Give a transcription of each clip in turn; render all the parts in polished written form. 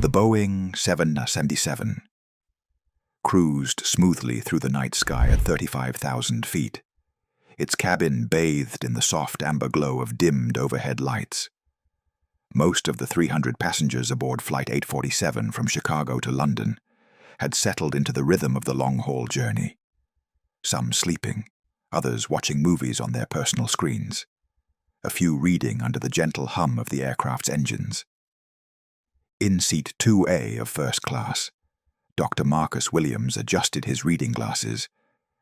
The Boeing 777 cruised smoothly through the night sky at 35,000 feet, its cabin bathed in the soft amber glow of dimmed overhead lights. Most of the 300 passengers aboard Flight 847 from Chicago to London had settled into the rhythm of the long-haul journey, some sleeping, others watching movies on their personal screens, a few reading under the gentle hum of the aircraft's engines. In seat 2A of first class, Dr. Marcus Williams adjusted his reading glasses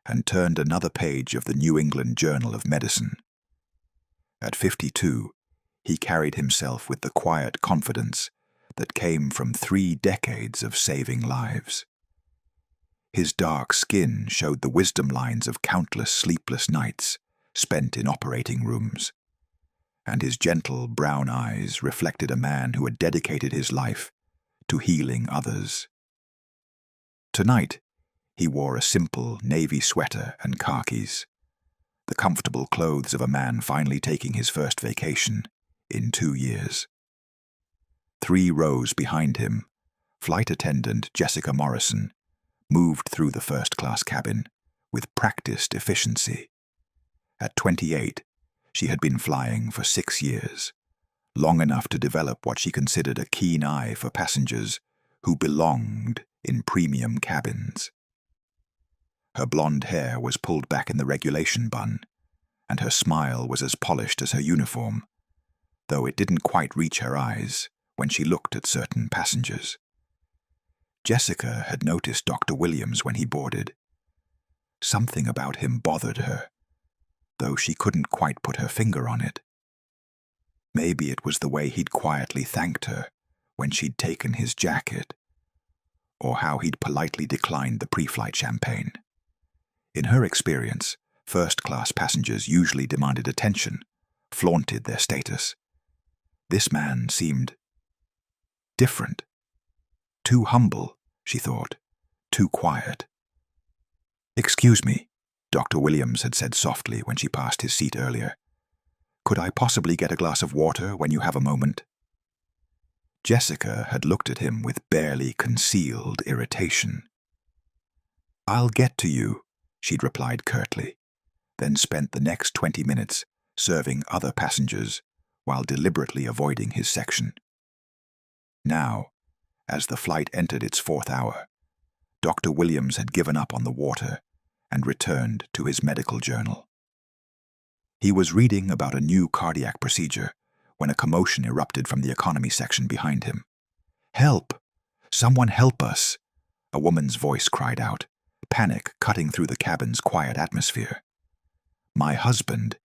and turned another page of the New England Journal of Medicine. At 52, he carried himself with the quiet confidence that came from 3 decades of saving lives. His dark skin showed the wisdom lines of countless sleepless nights spent in operating rooms, and his gentle brown eyes reflected a man who had dedicated his life to healing others. Tonight, he wore a simple navy sweater and khakis, the comfortable clothes of a man finally taking his first vacation in 2 years. 3 rows behind him, flight attendant Jessica Morrison moved through the first-class cabin with practiced efficiency. At 28, she had been flying for 6 years, long enough to develop what she considered a keen eye for passengers who belonged in premium cabins. Her blonde hair was pulled back in the regulation bun, and her smile was as polished as her uniform, though it didn't quite reach her eyes when she looked at certain passengers. Jessica had noticed Dr. Williams when he boarded. Something about him bothered her, though she couldn't quite put her finger on it. Maybe it was the way he'd quietly thanked her when she'd taken his jacket, or how he'd politely declined the pre-flight champagne. In her experience, first-class passengers usually demanded attention, flaunted their status. This man seemed different. Too humble, she thought, too quiet. "Excuse me," Dr. Williams had said softly when she passed his seat earlier. "Could I possibly get a glass of water when you have a moment?" Jessica had looked at him with barely concealed irritation. "I'll get to you," she'd replied curtly, then spent the next 20 minutes serving other passengers while deliberately avoiding his section. Now, as the flight entered its 4th hour, Dr. Williams had given up on the water and returned to his medical journal. He was reading about a new cardiac procedure when a commotion erupted from the economy section behind him. "Help! Someone help us!" a woman's voice cried out, panic cutting through the cabin's quiet atmosphere. "My husband,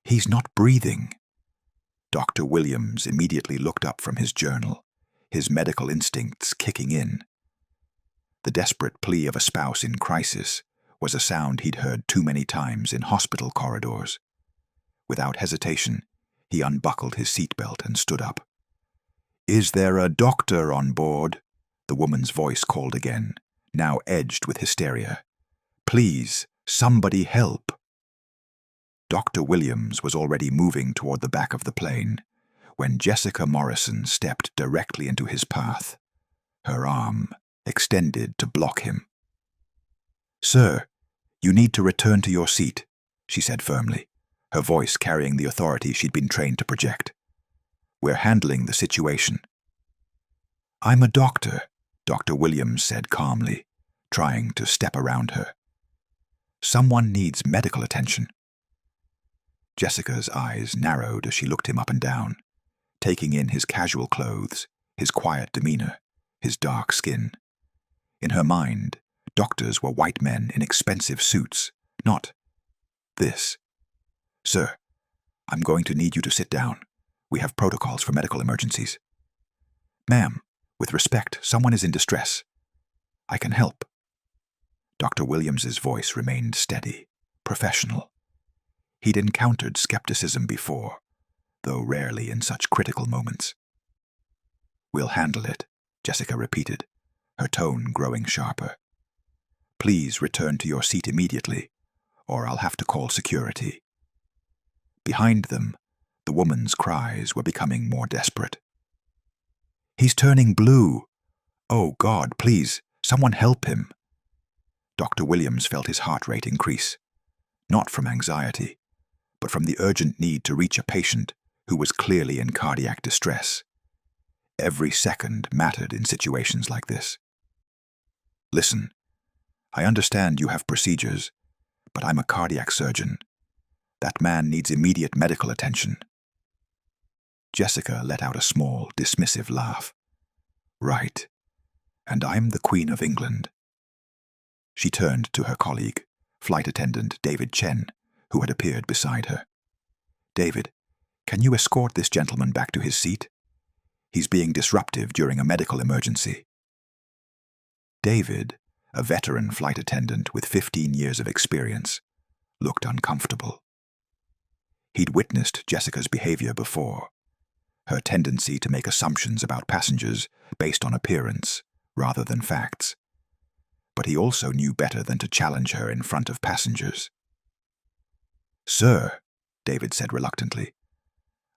he's not breathing." Dr. Williams immediately looked up from his journal, his medical instincts kicking in. The desperate plea of a spouse in crisis was a sound he'd heard too many times in hospital corridors. Without hesitation, he unbuckled his seatbelt and stood up. "Is there a doctor on board?" the woman's voice called again, now edged with hysteria. "Please, somebody help." Dr. Williams was already moving toward the back of the plane when Jessica Morrison stepped directly into his path, her arm extended to block him. "Sir, you need to return to your seat," she said firmly, her voice carrying the authority she'd been trained to project. "We're handling the situation." "I'm a doctor," Dr. Williams said calmly, trying to step around her. "Someone needs medical attention." Jessica's eyes narrowed as she looked him up and down, taking in his casual clothes, his quiet demeanor, his dark skin. In her mind, doctors were white men in expensive suits, not this. "Sir, I'm going to need you to sit down. We have protocols for medical emergencies." "Ma'am, with respect, someone is in distress. I can help." Dr. Williams's voice remained steady, professional. He'd encountered skepticism before, though rarely in such critical moments. "We'll handle it," Jessica repeated, her tone growing sharper. "Please return to your seat immediately, or I'll have to call security." Behind them, the woman's cries were becoming more desperate. "He's turning blue," "Oh, God, please, someone help him." Dr. Williams felt his heart rate increase, not from anxiety, but from the urgent need to reach a patient who was clearly in cardiac distress. Every second mattered in situations like this. "Listen, I understand you have procedures, but I'm a cardiac surgeon. That man needs immediate medical attention." Jessica let out a small, dismissive laugh. "Right. And I'm the Queen of England." She turned to her colleague, flight attendant David Chen, who had appeared beside her. "David, can you escort this gentleman back to his seat? He's being disruptive during a medical emergency." David, a veteran flight attendant with 15 years of experience, looked uncomfortable. He'd witnessed Jessica's behavior before, her tendency to make assumptions about passengers based on appearance rather than facts. But he also knew better than to challenge her in front of passengers. "Sir," David said reluctantly,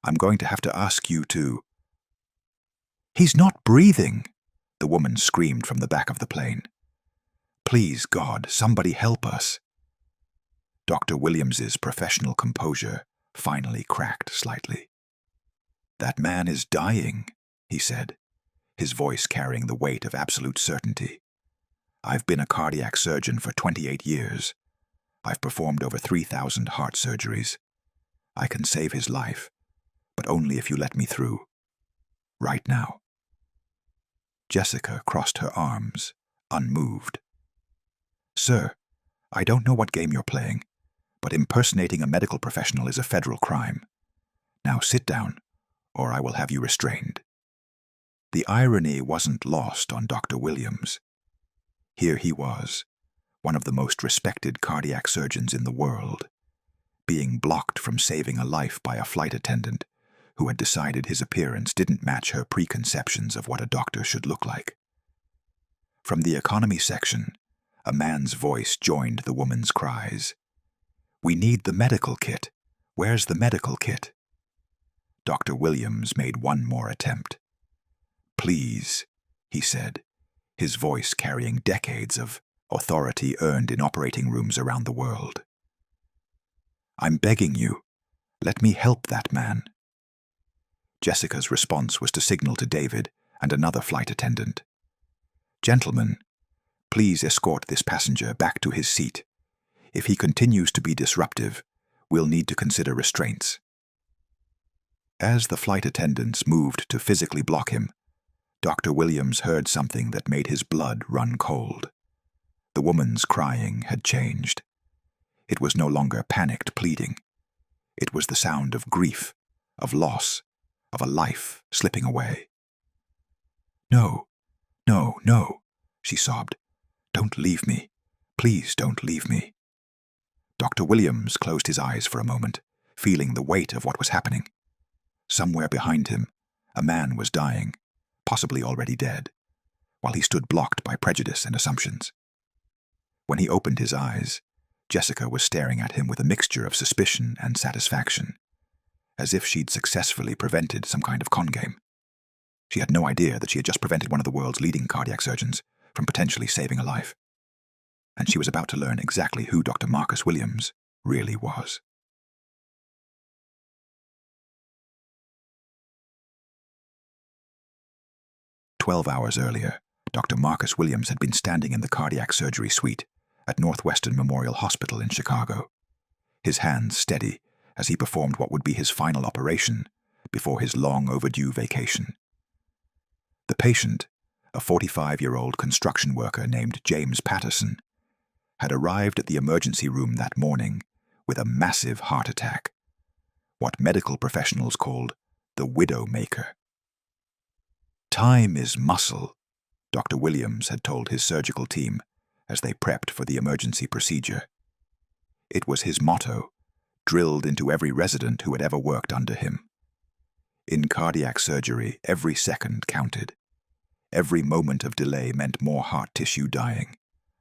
"I'm going to have to ask you to—" "He's not breathing," the woman screamed from the back of the plane. "Please, God, somebody help us." Dr. Williams's professional composure finally cracked slightly. "That man is dying," he said, his voice carrying the weight of absolute certainty. "I've been a cardiac surgeon for 28 years. I've performed over 3,000 heart surgeries. I can save his life, but only if you let me through. Right now." Jessica crossed her arms, unmoved. "Sir, I don't know what game you're playing, but impersonating a medical professional is a federal crime. Now sit down, or I will have you restrained." The irony wasn't lost on Dr. Williams. Here he was, one of the most respected cardiac surgeons in the world, being blocked from saving a life by a flight attendant who had decided his appearance didn't match her preconceptions of what a doctor should look like. From the economy section, a man's voice joined the woman's cries. "We need the medical kit. Where's the medical kit?" Dr. Williams made one more attempt. "Please," he said, his voice carrying decades of authority earned in operating rooms around the world. "I'm begging you, let me help that man." Jessica's response was to signal to David and another flight attendant. "Gentlemen, please escort this passenger back to his seat. If he continues to be disruptive, we'll need to consider restraints." As the flight attendants moved to physically block him, Dr. Williams heard something that made his blood run cold. The woman's crying had changed. It was no longer panicked pleading. It was the sound of grief, of loss, of a life slipping away. "No, no, no," she sobbed. "Don't leave me. Please don't leave me." Dr. Williams closed his eyes for a moment, feeling the weight of what was happening. Somewhere behind him, a man was dying, possibly already dead, while he stood blocked by prejudice and assumptions. When he opened his eyes, Jessica was staring at him with a mixture of suspicion and satisfaction, as if she'd successfully prevented some kind of con game. She had no idea that she had just prevented one of the world's leading cardiac surgeons from potentially saving a life. And she was about to learn exactly who Dr. Marcus Williams really was. "12 hours earlier, Dr. Marcus Williams had been standing in the cardiac surgery suite at Northwestern Memorial Hospital in Chicago, his hands steady as he performed what would be his final operation before his long-overdue vacation. The patient, a 45-year-old construction worker named James Patterson, had arrived at the emergency room that morning with a massive heart attack, what medical professionals called the widowmaker. "Time is muscle," Dr. Williams had told his surgical team as they prepped for the emergency procedure. It was his motto, drilled into every resident who had ever worked under him. In cardiac surgery, every second counted. Every moment of delay meant more heart tissue dying,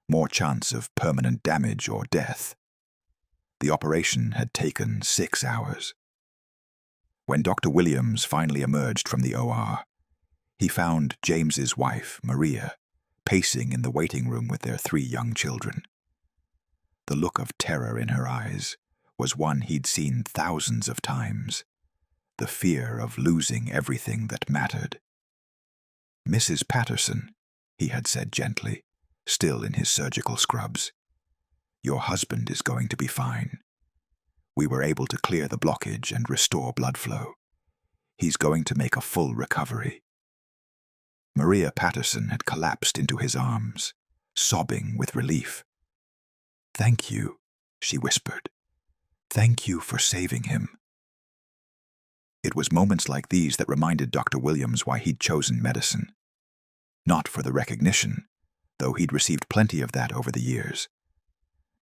more chance of permanent damage or death. The operation had taken 6 hours. When Dr. Williams finally emerged from the OR, He found James's wife, Maria, pacing in the waiting room with their 3 young children. The look of terror in her eyes was one he'd seen thousands of times, the fear of losing everything that mattered. "Mrs. Patterson," he had said gently, still in his surgical scrubs, "your husband is going to be fine. We were able to clear the blockage and restore blood flow. He's going to make a full recovery." Maria Patterson had collapsed into his arms, sobbing with relief. "Thank you," she whispered. "Thank you for saving him." It was moments like these that reminded Dr. Williams why he'd chosen medicine. Not for the recognition, though he'd received plenty of that over the years.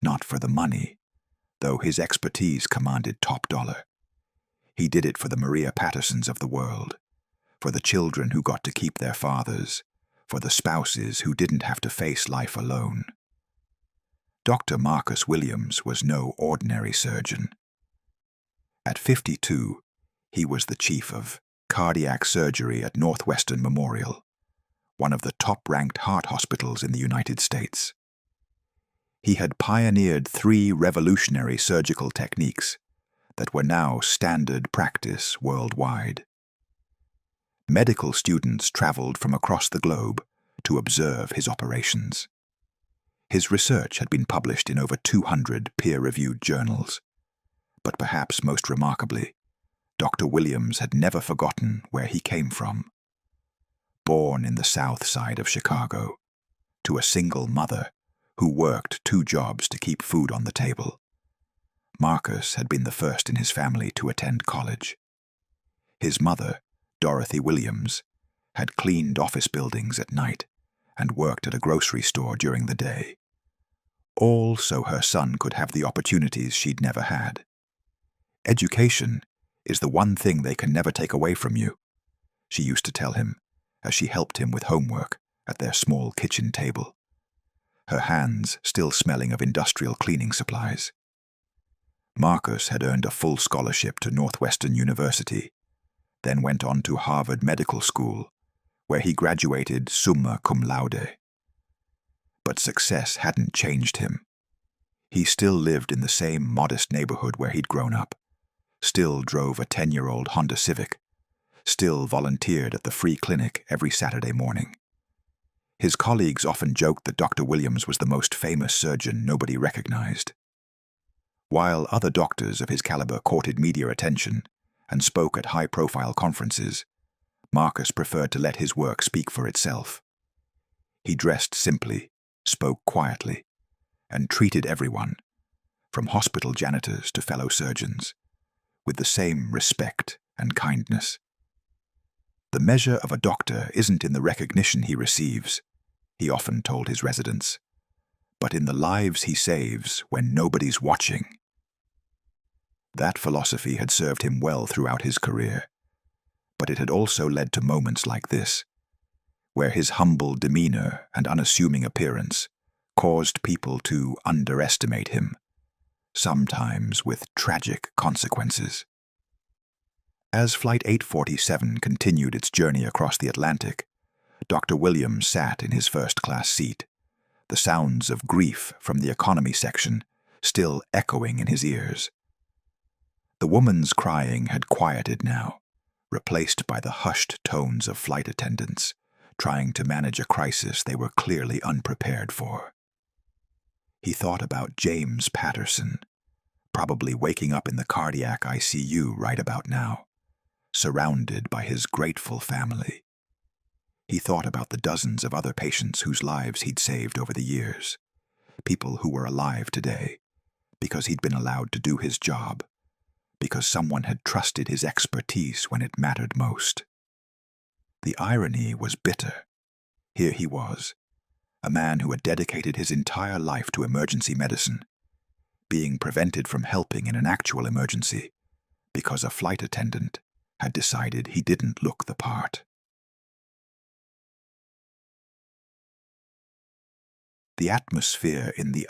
Not for the money, though his expertise commanded top dollar. He did it for the Maria Pattersons of the world, for the children who got to keep their fathers, for the spouses who didn't have to face life alone. Dr. Marcus Williams was no ordinary surgeon. At 52, he was the chief of cardiac surgery at Northwestern Memorial, one of the top-ranked heart hospitals in the United States. He had pioneered 3 revolutionary surgical techniques that were now standard practice worldwide. Medical students traveled from across the globe to observe his operations. His research had been published in over 200 peer-reviewed journals, but perhaps most remarkably, Dr. Williams had never forgotten where he came from. Born in the South Side of Chicago, to a single mother who worked 2 jobs to keep food on the table, Marcus had been the first in his family to attend college. His mother, Dorothy Williams, had cleaned office buildings at night and worked at a grocery store during the day. All so her son could have the opportunities she'd never had. "Education is the one thing they can never take away from you," she used to tell him as she helped him with homework at their small kitchen table, her hands still smelling of industrial cleaning supplies. Marcus had earned a full scholarship to Northwestern University, then went on to Harvard Medical School, where he graduated summa cum laude. But success hadn't changed him. He still lived in the same modest neighborhood where he'd grown up, still drove a 10-year-old Honda Civic, still volunteered at the free clinic every Saturday morning. His colleagues often joked that Dr. Williams was the most famous surgeon nobody recognized. While other doctors of his caliber courted media attention and spoke at high-profile conferences, Marcus preferred to let his work speak for itself. He dressed simply, spoke quietly, and treated everyone, from hospital janitors to fellow surgeons, with the same respect and kindness. "The measure of a doctor isn't in the recognition he receives," he often told his residents, "but in the lives he saves when nobody's watching." That philosophy had served him well throughout his career, but it had also led to moments like this, where his humble demeanor and unassuming appearance caused people to underestimate him, sometimes with tragic consequences. As Flight 847 continued its journey across the Atlantic, Dr. Williams sat in his first-class seat, the sounds of grief from the economy section still echoing in his ears. The woman's crying had quieted now, replaced by the hushed tones of flight attendants, trying to manage a crisis they were clearly unprepared for. He thought about James Patterson, probably waking up in the cardiac ICU right about now, surrounded by his grateful family. He thought about the dozens of other patients whose lives he'd saved over the years, people who were alive today, because he'd been allowed to do his job, because someone had trusted his expertise when it mattered most. The irony was bitter. Here he was, a man who had dedicated his entire life to emergency medicine, being prevented from helping in an actual emergency because a flight attendant had decided he didn't look the part. The atmosphere in the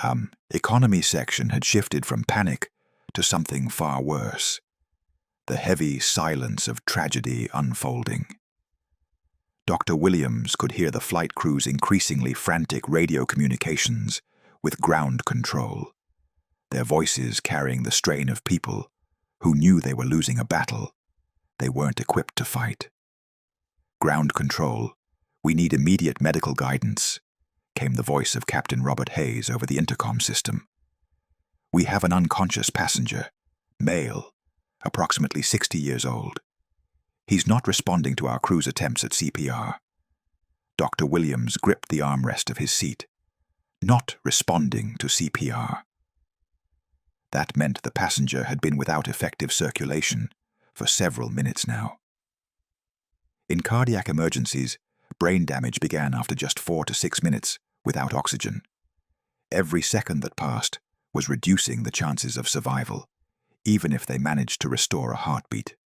economy section had shifted from panic to something far worse, the heavy silence of tragedy unfolding. Dr. Williams could hear the flight crew's increasingly frantic radio communications with ground control, their voices carrying the strain of people who knew they were losing a battle they weren't equipped to fight. "Ground control, we need immediate medical guidance," came the voice of Captain Robert Hayes over the intercom system. "We have an unconscious passenger, male, approximately 60 years old. He's not responding to our crew's attempts at CPR." Dr. Williams gripped the armrest of his seat. Not responding to CPR. That meant the passenger had been without effective circulation for several minutes now. In cardiac emergencies, brain damage began after just 4 to 6 minutes without oxygen. Every second that passed was reducing the chances of survival, even if they managed to restore a heartbeat.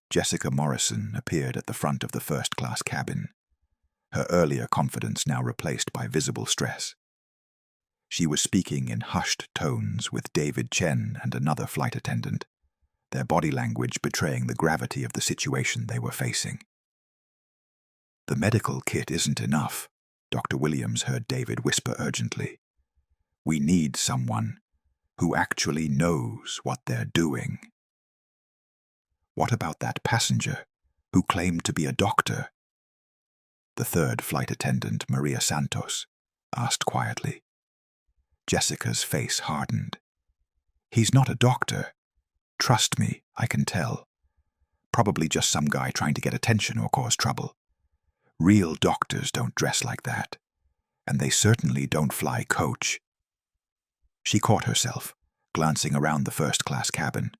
Jessica Morrison appeared at the front of the first-class cabin, her earlier confidence now replaced by visible stress. She was speaking in hushed tones with David Chen and another flight attendant, their body language betraying the gravity of the situation they were facing. "The medical kit isn't enough," Dr. Williams heard David whisper urgently. "We need someone who actually knows what they're doing." "What about that passenger who claimed to be a doctor?" the third flight attendant, Maria Santos, asked quietly. Jessica's face hardened. "He's not a doctor. Trust me, I can tell. Probably just some guy trying to get attention or cause trouble. Real doctors don't dress like that, and they certainly don't fly coach." She caught herself, glancing around the first-class cabin.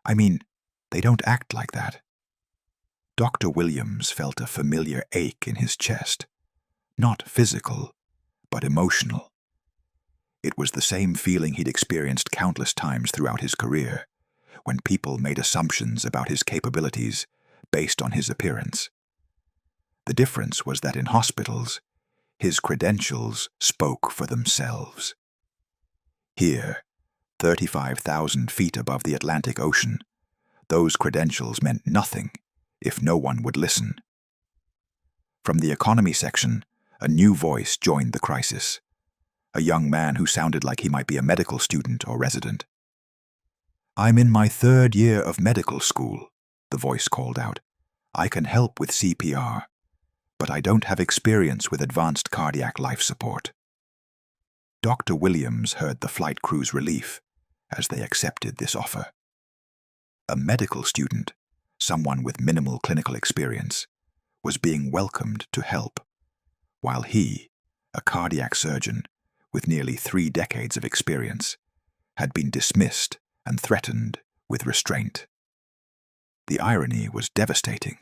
"I mean, they don't act like that." Dr. Williams felt a familiar ache in his chest. Not physical, but emotional. It was the same feeling he'd experienced countless times throughout his career, when people made assumptions about his capabilities based on his appearance. The difference was that in hospitals, his credentials spoke for themselves. Here, 35,000 feet above the Atlantic Ocean, those credentials meant nothing if no one would listen. From the economy section, a new voice joined the crisis. A young man who sounded like he might be a medical student or resident. "I'm in my 3rd year of medical school," the voice called out. "I can help with CPR, but I don't have experience with advanced cardiac life support." Dr. Williams heard the flight crew's relief as they accepted this offer. A medical student, someone with minimal clinical experience, was being welcomed to help, while he, a cardiac surgeon with nearly 3 decades of experience, had been dismissed and threatened with restraint. The irony was devastating,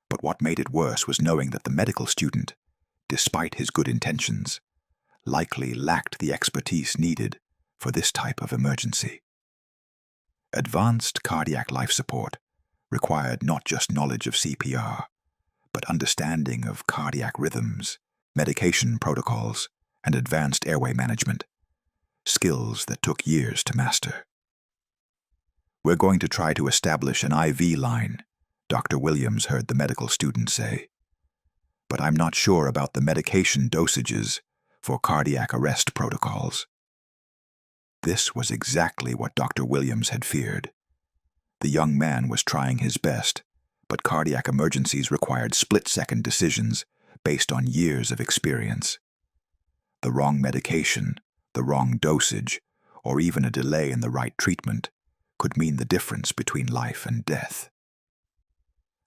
but what made it worse was knowing that the medical student, despite his good intentions, likely lacked the expertise needed for this type of emergency. Advanced cardiac life support required not just knowledge of CPR, but understanding of cardiac rhythms, medication protocols, and advanced airway management, skills that took years to master. "We're going to try to establish an IV line," Dr. Williams heard the medical student say. "But I'm not sure about the medication dosages for cardiac arrest protocols." This was exactly what Dr. Williams had feared. The young man was trying his best, but cardiac emergencies required split-second decisions based on years of experience. The wrong medication, the wrong dosage, or even a delay in the right treatment could mean the difference between life and death.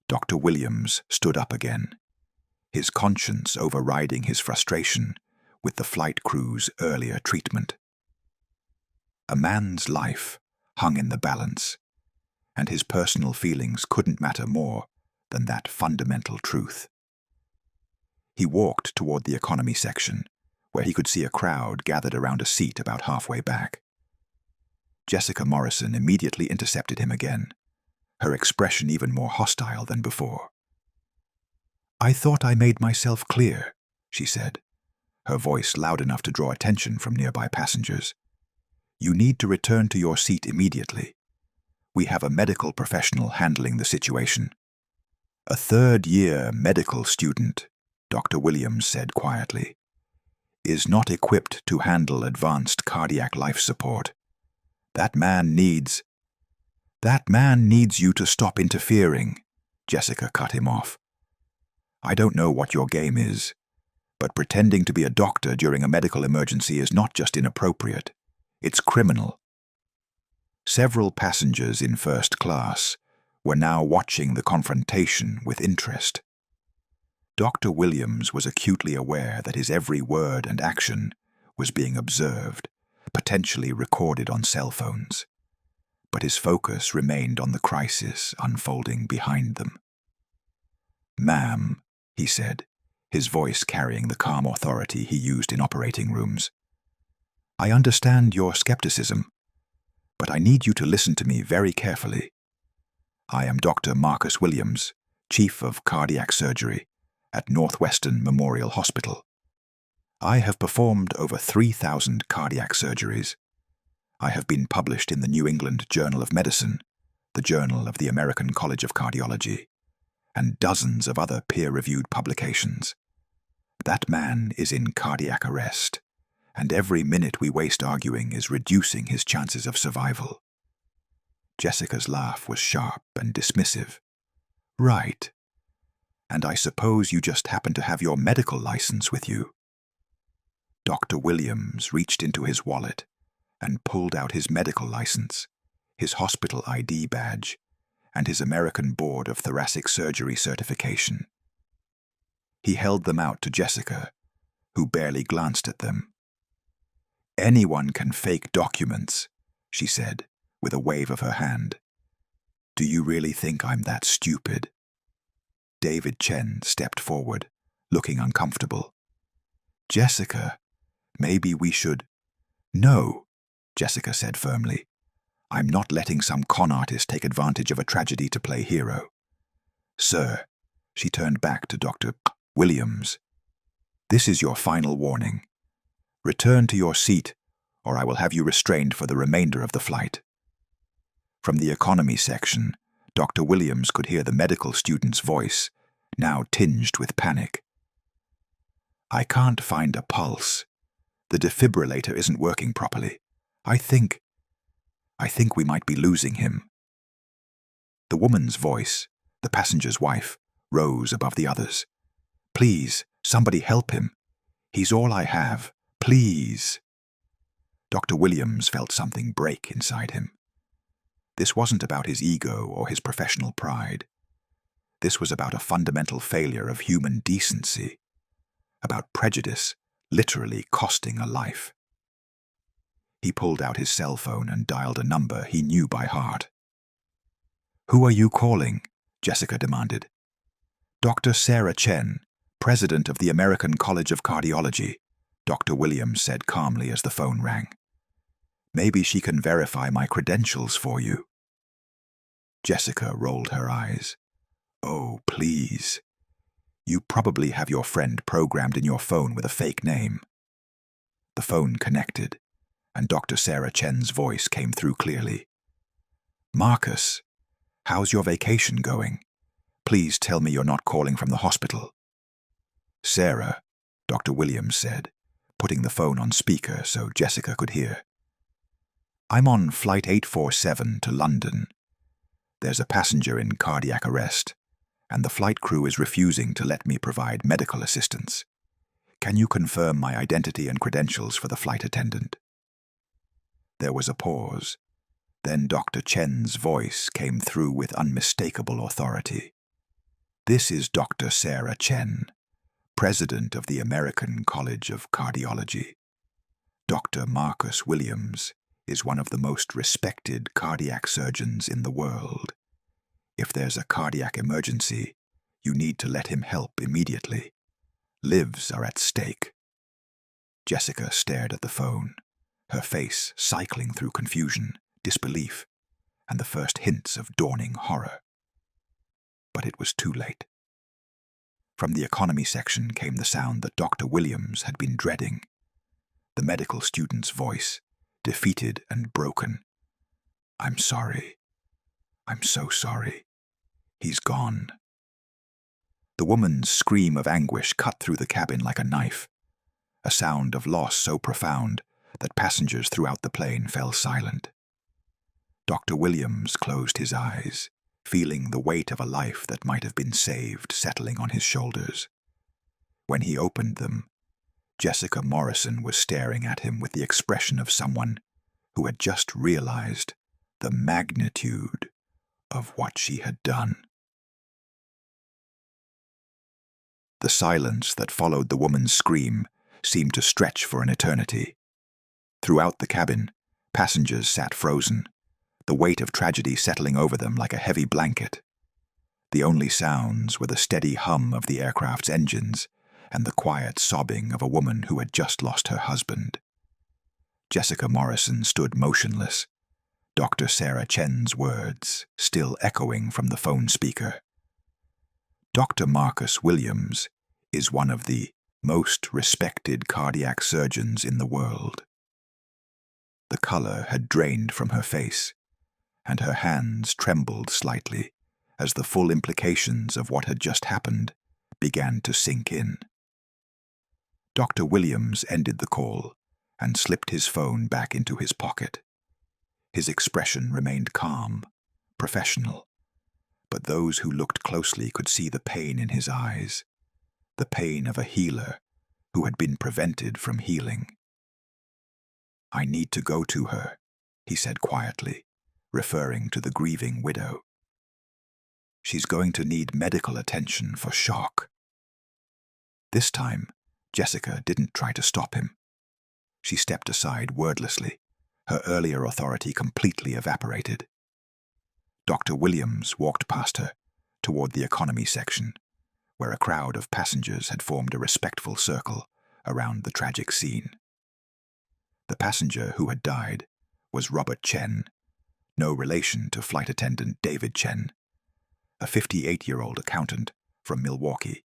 Dr. Williams stood up again, his conscience overriding his frustration with the flight crew's earlier treatment. A man's life hung in the balance, and his personal feelings couldn't matter more than that fundamental truth. He walked toward the economy section, where he could see a crowd gathered around a seat about halfway back. Jessica Morrison immediately intercepted him again, her expression even more hostile than before. "I thought I made myself clear," she said, her voice loud enough to draw attention from nearby passengers. "You need to return to your seat immediately. We have a medical professional handling the situation." A third-year medical student, Dr. Williams said quietly, is not equipped to handle advanced cardiac life support. That man needs you to stop interfering, Jessica cut him off. I don't know what your game is, but pretending to be a doctor during a medical emergency is not just inappropriate, it's criminal. Several passengers in first class were now watching the confrontation with interest. Dr. Williams was acutely aware that his every word and action was being observed, potentially recorded on cell phones. But his focus remained on the crisis unfolding behind them. "Ma'am," he said, his voice carrying the calm authority he used in operating rooms, "I understand your skepticism, but I need you to listen to me very carefully. I am Dr. Marcus Williams, Chief of Cardiac Surgery at Northwestern Memorial Hospital. I have performed over 3,000 cardiac surgeries. I have been published in the New England Journal of Medicine, the Journal of the American College of Cardiology, and dozens of other peer-reviewed publications. That man is in cardiac arrest, and every minute we waste arguing is reducing his chances of survival." Jessica's laugh was sharp and dismissive. "Right. And I suppose you just happen to have your medical license with you." Dr. Williams reached into his wallet and pulled out his medical license, his hospital ID badge, and his American Board of Thoracic Surgery certification. He held them out to Jessica, who barely glanced at them. "Anyone can fake documents," she said, with a wave of her hand. "Do you really think I'm that stupid?" David Chen stepped forward, looking uncomfortable. "Jessica, maybe we should—" "No," Jessica said firmly. "I'm not letting some con artist take advantage of a tragedy to play hero. Sir," she turned back to Dr. Williams, "this is your final warning. Return to your seat, or I will have you restrained for the remainder of the flight." From the economy section, Dr. Williams could hear the medical student's voice, now tinged with panic. "I can't find a pulse. The defibrillator isn't working properly. I think we might be losing him." The woman's voice, the passenger's wife, rose above the others. "Please, somebody help him. He's all I have. Please." Dr. Williams felt something break inside him. This wasn't about his ego or his professional pride. This was about a fundamental failure of human decency, about prejudice literally costing a life. He pulled out his cell phone and dialed a number he knew by heart. "Who are you calling?" Jessica demanded. "Dr. Sarah Chen, President of the American College of Cardiology," Dr. Williams said calmly as the phone rang. "Maybe she can verify my credentials for you." Jessica rolled her eyes. "Oh, please. You probably have your friend programmed in your phone with a fake name." The phone connected, and Dr. Sarah Chen's voice came through clearly. "Marcus, how's your vacation going? Please tell me you're not calling from the hospital." "Sarah," Dr. Williams said, putting the phone on speaker so Jessica could hear. "I'm on Flight 847 to London. There's a passenger in cardiac arrest, and the flight crew is refusing to let me provide medical assistance. Can you confirm my identity and credentials for the flight attendant?" There was a pause. Then Dr. Chen's voice came through with unmistakable authority. "This is Dr. Sarah Chen, President of the American College of Cardiology. Dr. Marcus Williams is one of the most respected cardiac surgeons in the world. If there's a cardiac emergency, you need to let him help immediately. Lives are at stake." Jessica stared at the phone, her face cycling through confusion, disbelief, and the first hints of dawning horror. But it was too late. From the economy section came the sound that Dr. Williams had been dreading. The medical student's voice, defeated and broken. "I'm sorry. I'm so sorry. He's gone." The woman's scream of anguish cut through the cabin like a knife, a sound of loss so profound that passengers throughout the plane fell silent. Dr. Williams closed his eyes, feeling the weight of a life that might have been saved settling on his shoulders. When he opened them, Jessica Morrison was staring at him with the expression of someone who had just realized the magnitude of what she had done. The silence that followed the woman's scream seemed to stretch for an eternity. Throughout the cabin, passengers sat frozen, the weight of tragedy settling over them like a heavy blanket. The only sounds were the steady hum of the aircraft's engines and the quiet sobbing of a woman who had just lost her husband. Jessica Morrison stood motionless, Dr. Sarah Chen's words still echoing from the phone speaker. Dr. Marcus Williams is one of the most respected cardiac surgeons in the world. The color had drained from her face, and her hands trembled slightly as the full implications of what had just happened began to sink in. Dr. Williams ended the call and slipped his phone back into his pocket. His expression remained calm, professional, but those who looked closely could see the pain in his eyes, the pain of a healer who had been prevented from healing. "I need to go to her," he said quietly, referring to the grieving widow. "She's going to need medical attention for shock." This time, Jessica didn't try to stop him. She stepped aside wordlessly, her earlier authority completely evaporated. Dr. Williams walked past her, toward the economy section, where a crowd of passengers had formed a respectful circle around the tragic scene. The passenger who had died was Robert Chen, no relation to flight attendant David Chen, a 58-year-old accountant from Milwaukee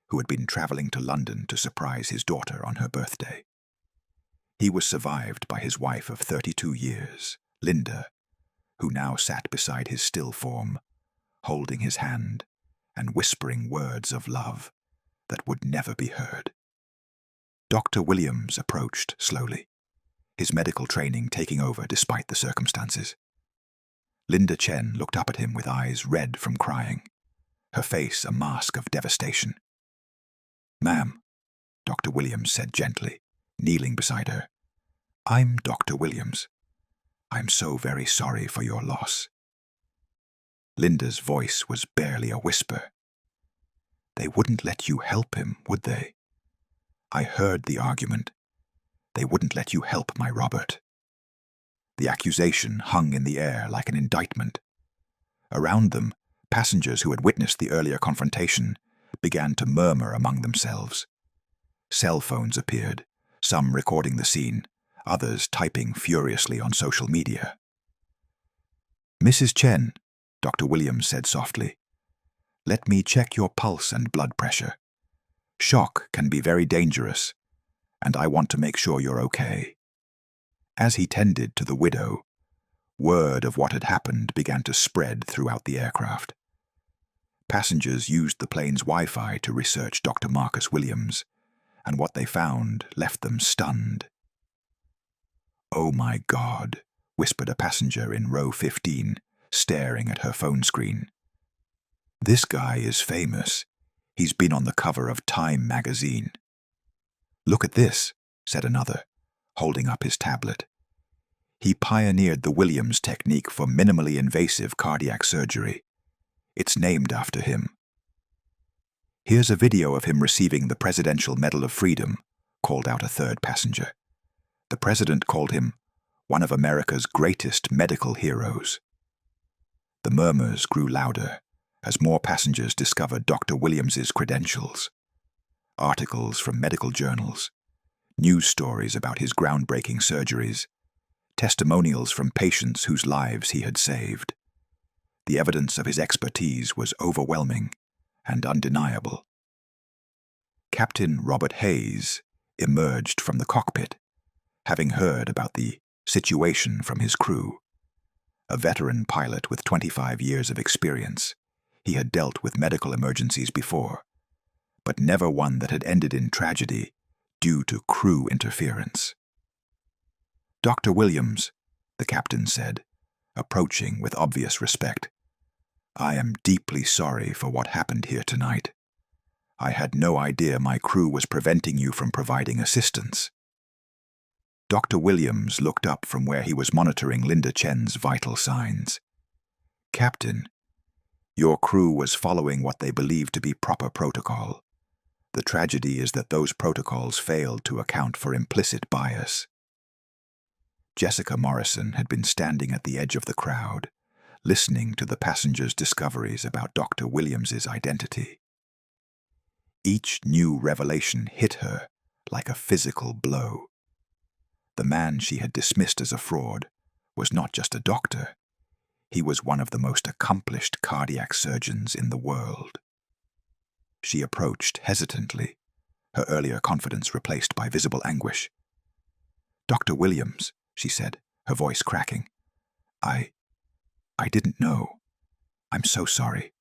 who had been traveling to London to surprise his daughter on her birthday. He was survived by his wife of 32 years, Linda, who now sat beside his still form, holding his hand and whispering words of love that would never be heard. Dr. Williams approached slowly, his medical training taking over despite the circumstances. Linda Chen looked up at him with eyes red from crying, her face a mask of devastation. "Ma'am," Dr. Williams said gently, kneeling beside her, "I'm Dr. Williams. I'm so very sorry for your loss." Linda's voice was barely a whisper. "They wouldn't let you help him, would they? I heard the argument. They wouldn't let you help my Robert." The accusation hung in the air like an indictment. Around them, passengers who had witnessed the earlier confrontation began to murmur among themselves. Cell phones appeared, some recording the scene, others typing furiously on social media. "Mrs. Chen," Dr. Williams said softly, "let me check your pulse and blood pressure. Shock can be very dangerous, and I want to make sure you're okay." As he tended to the widow, word of what had happened began to spread throughout the aircraft. Passengers used the plane's Wi-Fi to research Dr. Marcus Williams, and what they found left them stunned. "Oh my God," whispered a passenger in row 15, staring at her phone screen. "This guy is famous. He's been on the cover of Time magazine." "Look at this," said another, holding up his tablet. "He pioneered the Williams technique for minimally invasive cardiac surgery. It's named after him." "Here's a video of him receiving the Presidential Medal of Freedom," called out a third passenger. "The president called him one of America's greatest medical heroes." The murmurs grew louder as more passengers discovered Dr. Williams's credentials. Articles from medical journals, news stories about his groundbreaking surgeries, testimonials from patients whose lives he had saved. The evidence of his expertise was overwhelming and undeniable. Captain Robert Hayes emerged from the cockpit, having heard about the situation from his crew. A veteran pilot with 25 years of experience, he had dealt with medical emergencies before but never one that had ended in tragedy due to crew interference. "Dr. Williams," the captain said, approaching with obvious respect, "I am deeply sorry for what happened here tonight. I had no idea my crew was preventing you from providing assistance." Dr. Williams looked up from where he was monitoring Linda Chen's vital signs. "Captain, your crew was following what they believed to be proper protocol. The tragedy is that those protocols failed to account for implicit bias." Jessica Morrison had been standing at the edge of the crowd, listening to the passengers' discoveries about Dr. Williams's identity. Each new revelation hit her like a physical blow. The man she had dismissed as a fraud was not just a doctor. He was one of the most accomplished cardiac surgeons in the world. She approached hesitantly, her earlier confidence replaced by visible anguish. "Dr. Williams," she said, her voice cracking, I didn't know. I'm so sorry.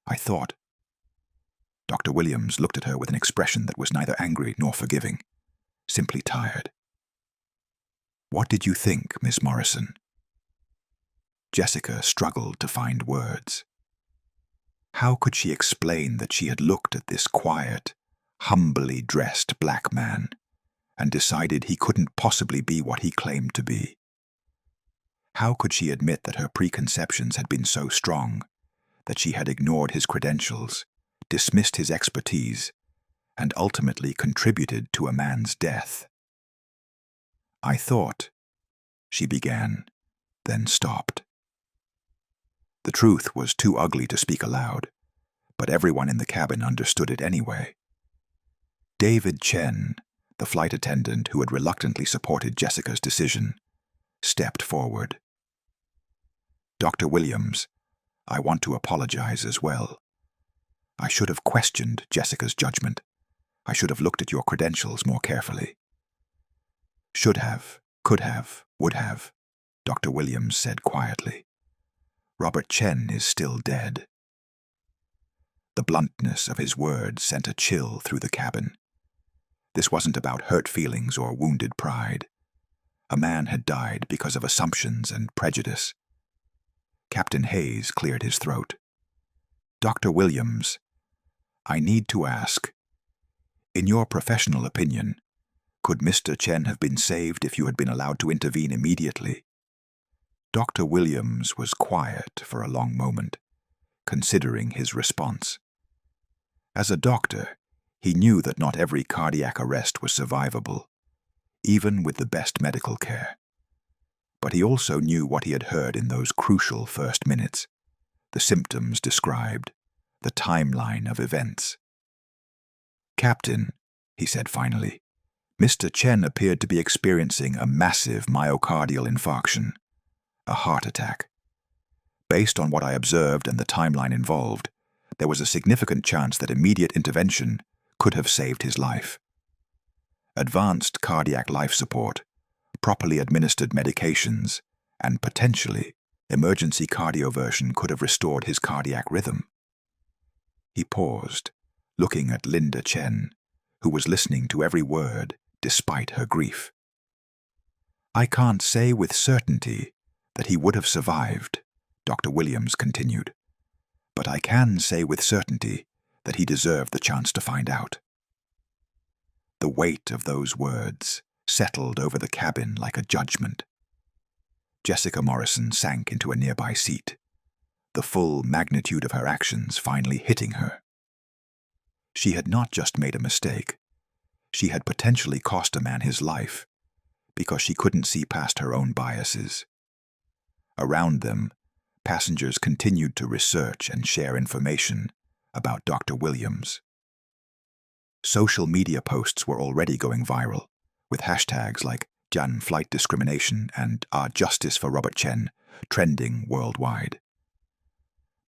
I thought—" Dr. Williams looked at her with an expression that was neither angry nor forgiving, simply tired. "What did you think, Miss Morrison?" Jessica struggled to find words. How could she explain that she had looked at this quiet, humbly dressed black man and decided he couldn't possibly be what he claimed to be? How could she admit that her preconceptions had been so strong that she had ignored his credentials, dismissed his expertise, and ultimately contributed to a man's death? "I thought," she began, then stopped. The truth was too ugly to speak aloud, but everyone in the cabin understood it anyway. David Chen, the flight attendant who had reluctantly supported Jessica's decision, stepped forward. "Dr. Williams, I want to apologize as well. I should have questioned Jessica's judgment. I should have looked at your credentials more carefully." "Should have, could have, would have," Dr. Williams said quietly. "Robert Chen is still dead." The bluntness of his words sent a chill through the cabin. This wasn't about hurt feelings or wounded pride. A man had died because of assumptions and prejudice. Captain Hayes cleared his throat. "Dr. Williams, I need to ask, in your professional opinion, could Mr. Chen have been saved if you had been allowed to intervene immediately?" Dr. Williams was quiet for a long moment, considering his response. As a doctor, he knew that not every cardiac arrest was survivable, even with the best medical care. But he also knew what he had heard in those crucial first minutes, the symptoms described, the timeline of events. "Captain," he said finally, "Mr. Chen appeared to be experiencing a massive myocardial infarction, a heart attack. Based on what I observed and the timeline involved, there was a significant chance that immediate intervention could have saved his life. Advanced cardiac life support, properly administered medications, and potentially emergency cardioversion could have restored his cardiac rhythm." He paused, looking at Linda Chen, who was listening to every word despite her grief. "I can't say with certainty that he would have survived," Dr. Williams continued, "but I can say with certainty that he deserved the chance to find out." The weight of those words settled over the cabin like a judgment. Jessica Morrison sank into a nearby seat, the full magnitude of her actions finally hitting her. She had not just made a mistake. She had potentially cost a man his life because she couldn't see past her own biases. Around them, passengers continued to research and share information about Dr. Williams. Social media posts were already going viral, with hashtags like "Jan Flight Discrimination" and "Justice for Robert Chen" trending worldwide.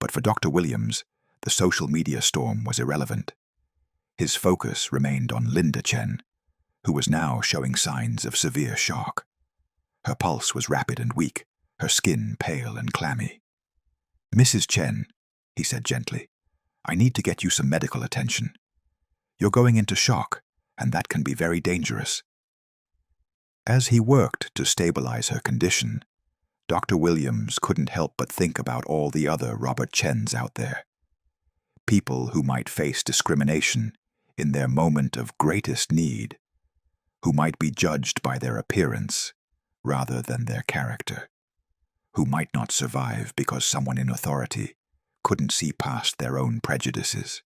But for Dr. Williams, the social media storm was irrelevant. His focus remained on Linda Chen, who was now showing signs of severe shock. Her pulse was rapid and weak, her skin pale and clammy. "Mrs. Chen," he said gently, "I need to get you some medical attention. You're going into shock, and that can be very dangerous." As he worked to stabilize her condition, Dr. Williams couldn't help but think about all the other Robert Chens out there. People who might face discrimination in their moment of greatest need, who might be judged by their appearance rather than their character, who might not survive because someone in authority couldn't see past their own prejudices.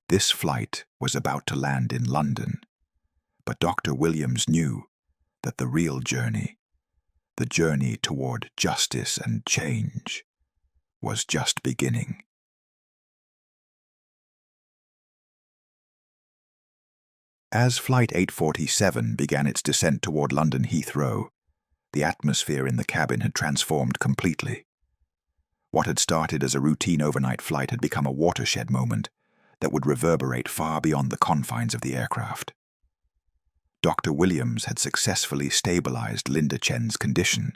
This flight was about to land in London, but Dr. Williams knew that the real journey, the journey toward justice and change, was just beginning. As Flight 847 began its descent toward London Heathrow, the atmosphere in the cabin had transformed completely. What had started as a routine overnight flight had become a watershed moment that would reverberate far beyond the confines of the aircraft. Dr. Williams had successfully stabilized Linda Chen's condition,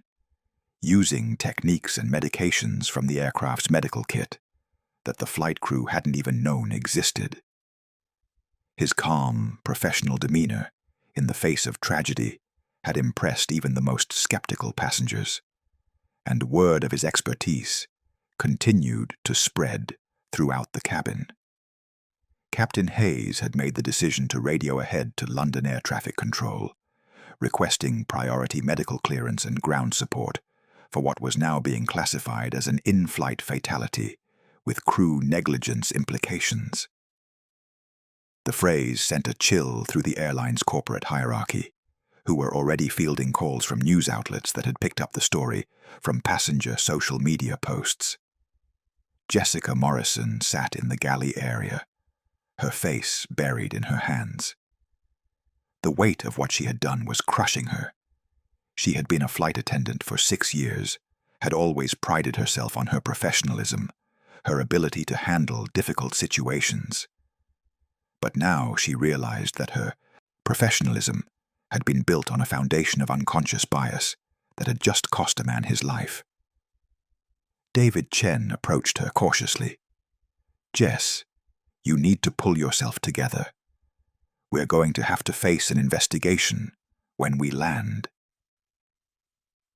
using techniques and medications from the aircraft's medical kit that the flight crew hadn't even known existed. His calm, professional demeanor in the face of tragedy had impressed even the most skeptical passengers, and word of his expertise continued to spread throughout the cabin. Captain Hayes had made the decision to radio ahead to London Air Traffic Control, requesting priority medical clearance and ground support for what was now being classified as an in-flight fatality with crew negligence implications. The phrase sent a chill through the airline's corporate hierarchy, who were already fielding calls from news outlets that had picked up the story from passenger social media posts. Jessica Morrison sat in the galley area, her face buried in her hands. The weight of what she had done was crushing her. She had been a flight attendant for 6 years, had always prided herself on her professionalism, her ability to handle difficult situations. But now she realized that her professionalism had been built on a foundation of unconscious bias that had just cost a man his life. David Chen approached her cautiously. "Jess, you need to pull yourself together. We're going to have to face an investigation when we land."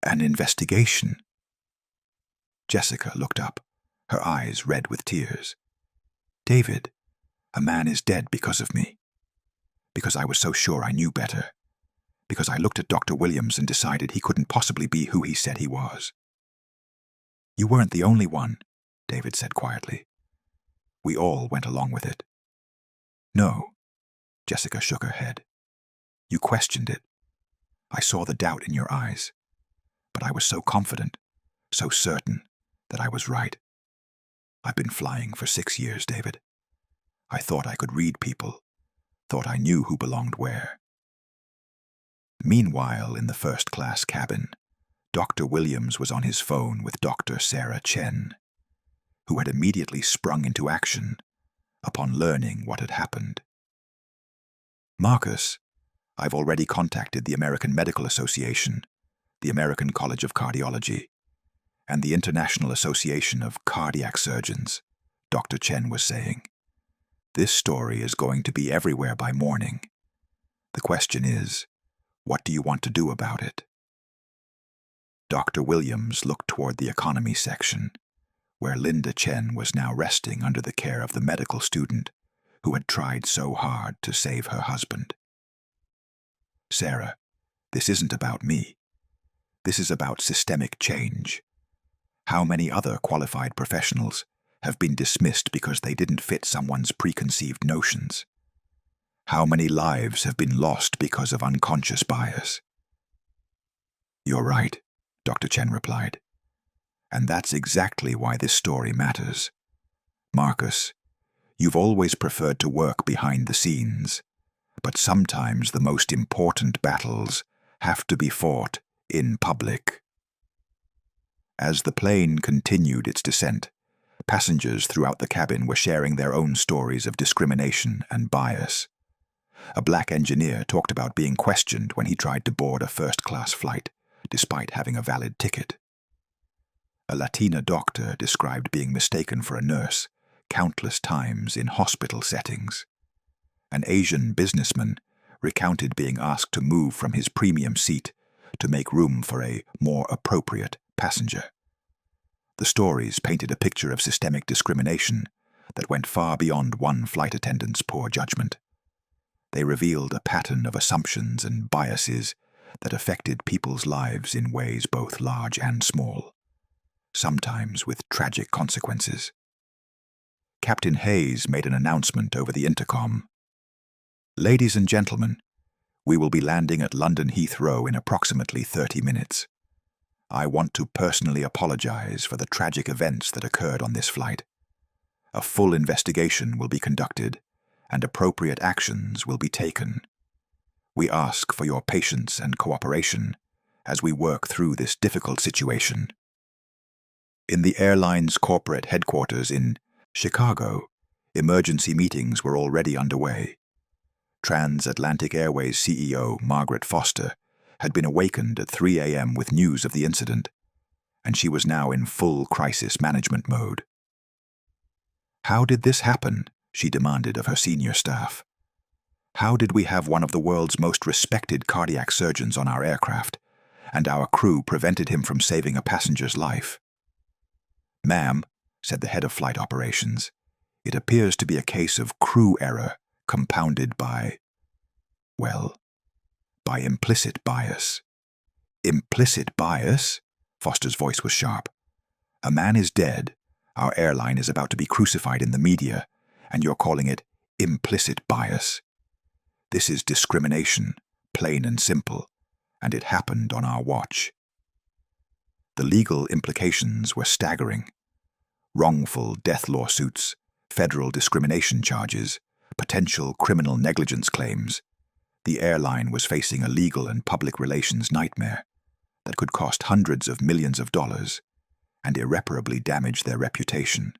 "An investigation?" Jessica looked up, her eyes red with tears. "David, a man is dead because of me. Because I was so sure I knew better. Because I looked at Dr. Williams and decided he couldn't possibly be who he said he was." "You weren't the only one," David said quietly. "We all went along with it." "No," Jessica shook her head. "You questioned it. I saw the doubt in your eyes. But I was so confident, so certain that I was right. I've been flying for 6 years, David. I thought I could read people, thought I knew who belonged where." Meanwhile, in the first-class cabin, Dr. Williams was on his phone with Dr. Sarah Chen, who had immediately sprung into action upon learning what had happened. "Marcus, I've already contacted the American Medical Association, the American College of Cardiology, and the International Association of Cardiac Surgeons," Dr. Chen was saying. "This story is going to be everywhere by morning. The question is, what do you want to do about it?" Dr. Williams looked toward the economy section, where Linda Chen was now resting under the care of the medical student who had tried so hard to save her husband. "Sarah, this isn't about me. This is about systemic change. How many other qualified professionals have been dismissed because they didn't fit someone's preconceived notions? How many lives have been lost because of unconscious bias?" "You're right," Dr. Chen replied. "And that's exactly why this story matters. Marcus, you've always preferred to work behind the scenes, but sometimes the most important battles have to be fought in public." As the plane continued its descent, passengers throughout the cabin were sharing their own stories of discrimination and bias. A black engineer talked about being questioned when he tried to board a first-class flight, despite having a valid ticket. A Latina doctor described being mistaken for a nurse countless times in hospital settings. an Asian businessman, recounted being asked to move from his premium seat to make room for a more appropriate passenger. The stories painted a picture of systemic discrimination that went far beyond one flight attendant's poor judgment. They revealed a pattern of assumptions and biases that affected people's lives in ways both large and small, sometimes with tragic consequences. Captain Hayes made an announcement over the intercom. "Ladies and gentlemen, we will be landing at London Heathrow in approximately 30 minutes. I want to personally apologize for the tragic events that occurred on this flight. A full investigation will be conducted, and appropriate actions will be taken. We ask for your patience and cooperation as we work through this difficult situation." In the airline's corporate headquarters in Chicago, emergency meetings were already underway. Transatlantic Airways CEO Margaret Foster had been awakened at 3 a.m. with news of the incident, and she was now in full crisis management mode. "How did this happen?" she demanded of her senior staff. "How did we have one of the world's most respected cardiac surgeons on our aircraft, and our crew prevented him from saving a passenger's life?" "Ma'am," said the head of flight operations, "it appears to be a case of crew error compounded by, well, by implicit bias." "Implicit bias?" Foster's voice was sharp. "A man is dead, our airline is about to be crucified in the media, and you're calling it implicit bias. This is discrimination, plain and simple, and it happened on our watch." The legal implications were staggering. Wrongful death lawsuits, federal discrimination charges, potential criminal negligence claims. The airline was facing a legal and public relations nightmare that could cost hundreds of millions of dollars and irreparably damage their reputation.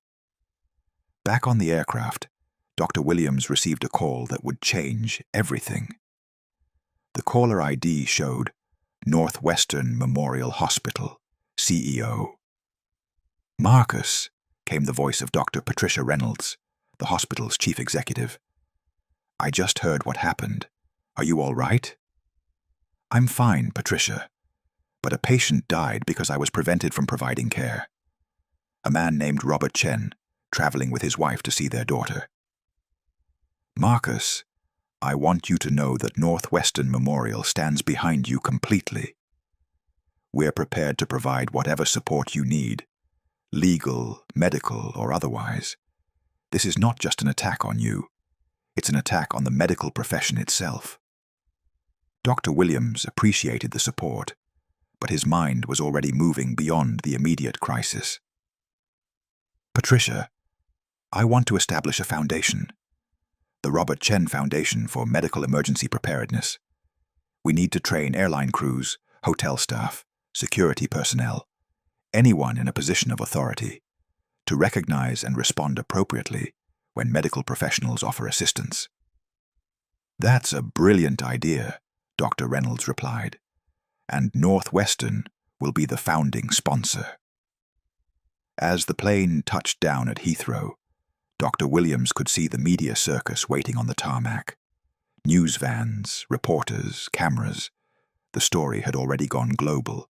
Back on the aircraft, Dr. Williams received a call that would change everything. The caller ID showed Northwestern Memorial Hospital, CEO. "Marcus," came the voice of Dr. Patricia Reynolds, the hospital's chief executive. "I just heard what happened. Are you all right?" "I'm fine, Patricia, but a patient died because I was prevented from providing care. A man named Robert Chen, traveling with his wife to see their daughter." "Marcus, I want you to know that Northwestern Memorial stands behind you completely. We're prepared to provide whatever support you need, legal, medical, or otherwise. This is not just an attack on you. It's an attack on the medical profession itself." Dr. Williams appreciated the support, but his mind was already moving beyond the immediate crisis. "Patricia, I want to establish a foundation, the Robert Chen Foundation for Medical Emergency Preparedness. We need to train airline crews, hotel staff, security personnel, anyone in a position of authority, to recognize and respond appropriately when medical professionals offer assistance." "That's a brilliant idea," Dr. Reynolds replied, "and Northwestern will be the founding sponsor." As the plane touched down at Heathrow, Dr. Williams could see the media circus waiting on the tarmac. News vans, reporters, cameras. The story had already gone global.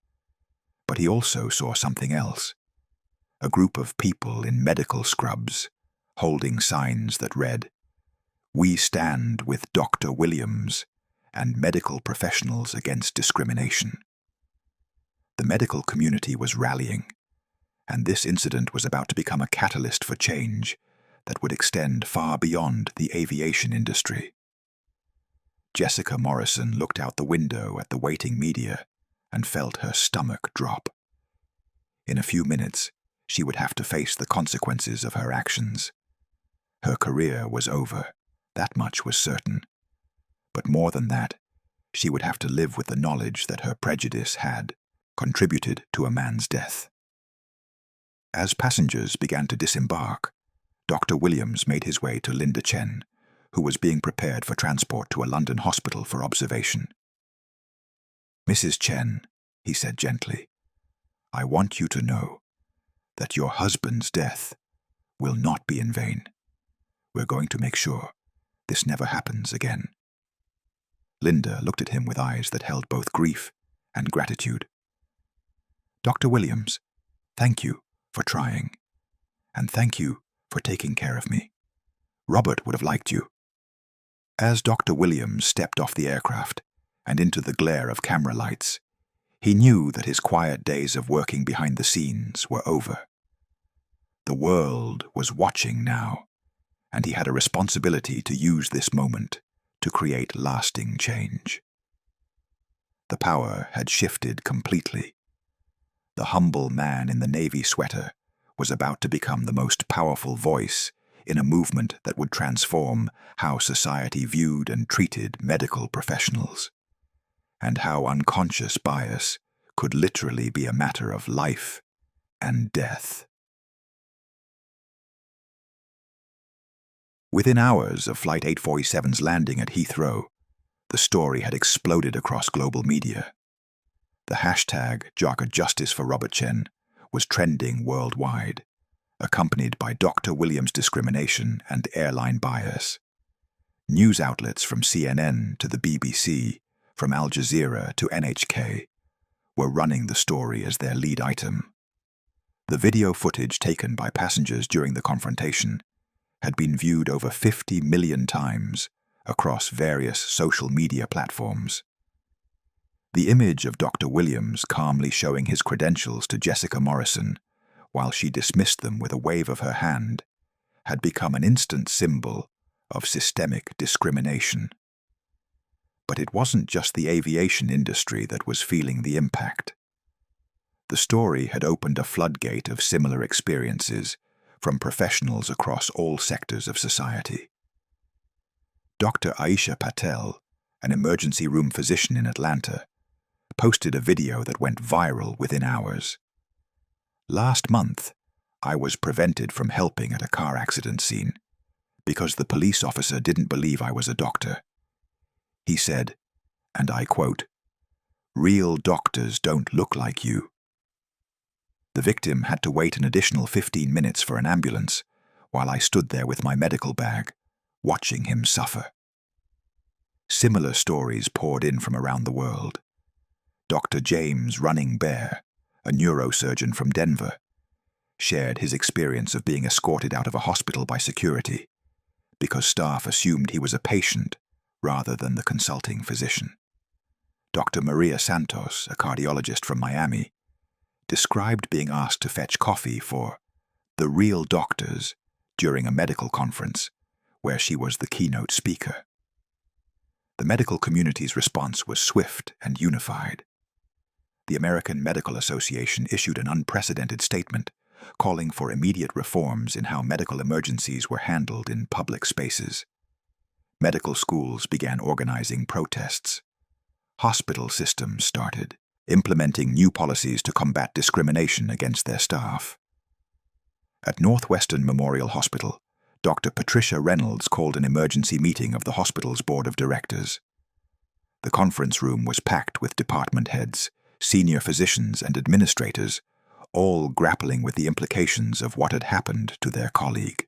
But he also saw something else. A group of people in medical scrubs, holding signs that read, "We stand with Dr. Williams and medical professionals against discrimination." The medical community was rallying, and this incident was about to become a catalyst for change that would extend far beyond the aviation industry. Jessica Morrison looked out the window at the waiting media and felt her stomach drop. In a few minutes, she would have to face the consequences of her actions. Her career was over, that much was certain. But more than that, she would have to live with the knowledge that her prejudice had contributed to a man's death. As passengers began to disembark, Dr. Williams made his way to Linda Chen, who was being prepared for transport to a London hospital for observation. "Mrs. Chen," he said gently, "I want you to know that your husband's death will not be in vain. We're going to make sure this never happens again." Linda looked at him with eyes that held both grief and gratitude. "Dr. Williams, thank you for trying, and thank you for taking care of me. Robert would have liked you." As Dr. Williams stepped off the aircraft and into the glare of camera lights, he knew that his quiet days of working behind the scenes were over. The world was watching now, and he had a responsibility to use this moment to create lasting change. The power had shifted completely. The humble man in the navy sweater was about to become the most powerful voice in a movement that would transform how society viewed and treated medical professionals, and how unconscious bias could literally be a matter of life and death. Within hours of Flight 847's landing at Heathrow, the story had exploded across global media. The hashtag #JusticeForRobertChen for Robert Chen was trending worldwide, accompanied by Dr. Williams' discrimination and airline bias. News outlets from CNN to the BBC, from Al Jazeera to NHK, were running the story as their lead item. The video footage taken by passengers during the confrontation had been viewed over 50 million times across various social media platforms. The image of Dr. Williams calmly showing his credentials to Jessica Morrison while she dismissed them with a wave of her hand had become an instant symbol of systemic discrimination. But it wasn't just the aviation industry that was feeling the impact. The story had opened a floodgate of similar experiences from professionals across all sectors of society. Dr. Aisha Patel, an emergency room physician in Atlanta, posted a video that went viral within hours. "Last month, I was prevented from helping at a car accident scene because the police officer didn't believe I was a doctor. He said, and I quote, 'Real doctors don't look like you.' The victim had to wait an additional 15 minutes for an ambulance while I stood there with my medical bag, watching him suffer." Similar stories poured in from around the world. Dr. James Running Bear, a neurosurgeon from Denver, shared his experience of being escorted out of a hospital by security because staff assumed he was a patient rather than the consulting physician. Dr. Maria Santos, a cardiologist from Miami, described being asked to fetch coffee for the real doctors during a medical conference where she was the keynote speaker. The medical community's response was swift and unified. The American Medical Association issued an unprecedented statement calling for immediate reforms in how medical emergencies were handled in public spaces. Medical schools began organizing protests. Hospital systems started implementing new policies to combat discrimination against their staff. At Northwestern Memorial Hospital, Dr. Patricia Reynolds called an emergency meeting of the hospital's board of directors. The conference room was packed with department heads, senior physicians, and administrators, all grappling with the implications of what had happened to their colleague.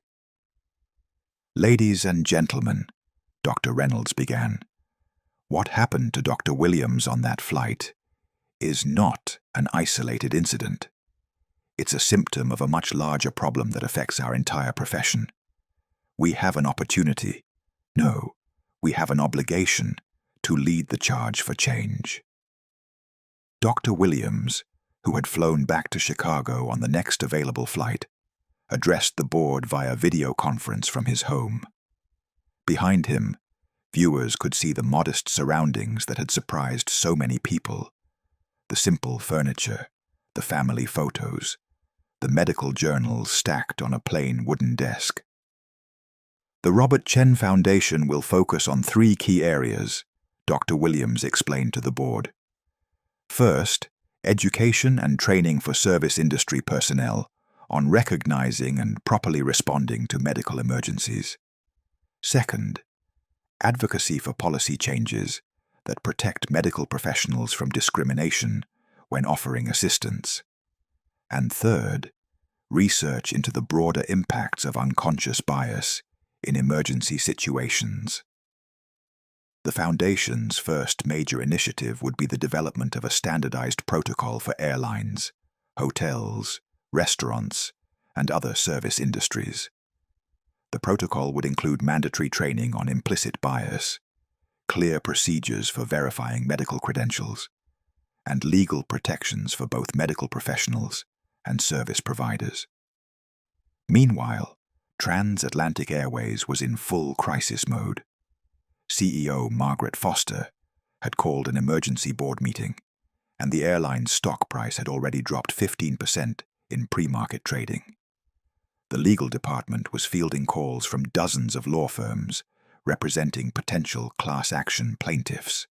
"Ladies and gentlemen," Dr. Reynolds began, "what happened to Dr. Williams on that flight is not an isolated incident. It's a symptom of a much larger problem that affects our entire profession. We have an opportunity, no, we have an obligation to lead the charge for change." Dr. Williams, who had flown back to Chicago on the next available flight, addressed the board via video conference from his home. Behind him, viewers could see the modest surroundings that had surprised so many people. The simple furniture, the family photos, the medical journals stacked on a plain wooden desk. "The Robert Chen Foundation will focus on 3 key areas," Dr. Williams explained to the board. "First, education and training for service industry personnel on recognizing and properly responding to medical emergencies. Second, advocacy for policy changes that protect medical professionals from discrimination when offering assistance. And third, research into the broader impacts of unconscious bias in emergency situations. The Foundation's first major initiative would be the development of a standardized protocol for airlines, hotels, restaurants, and other service industries. The protocol would include mandatory training on implicit bias, clear procedures for verifying medical credentials, and legal protections for both medical professionals and service providers. Meanwhile, Transatlantic Airways was in full crisis mode. CEO Margaret Foster had called an emergency board meeting, and the airline's stock price had already dropped 15% in pre-market trading. The legal department was fielding calls from dozens of law firms representing potential class action plaintiffs.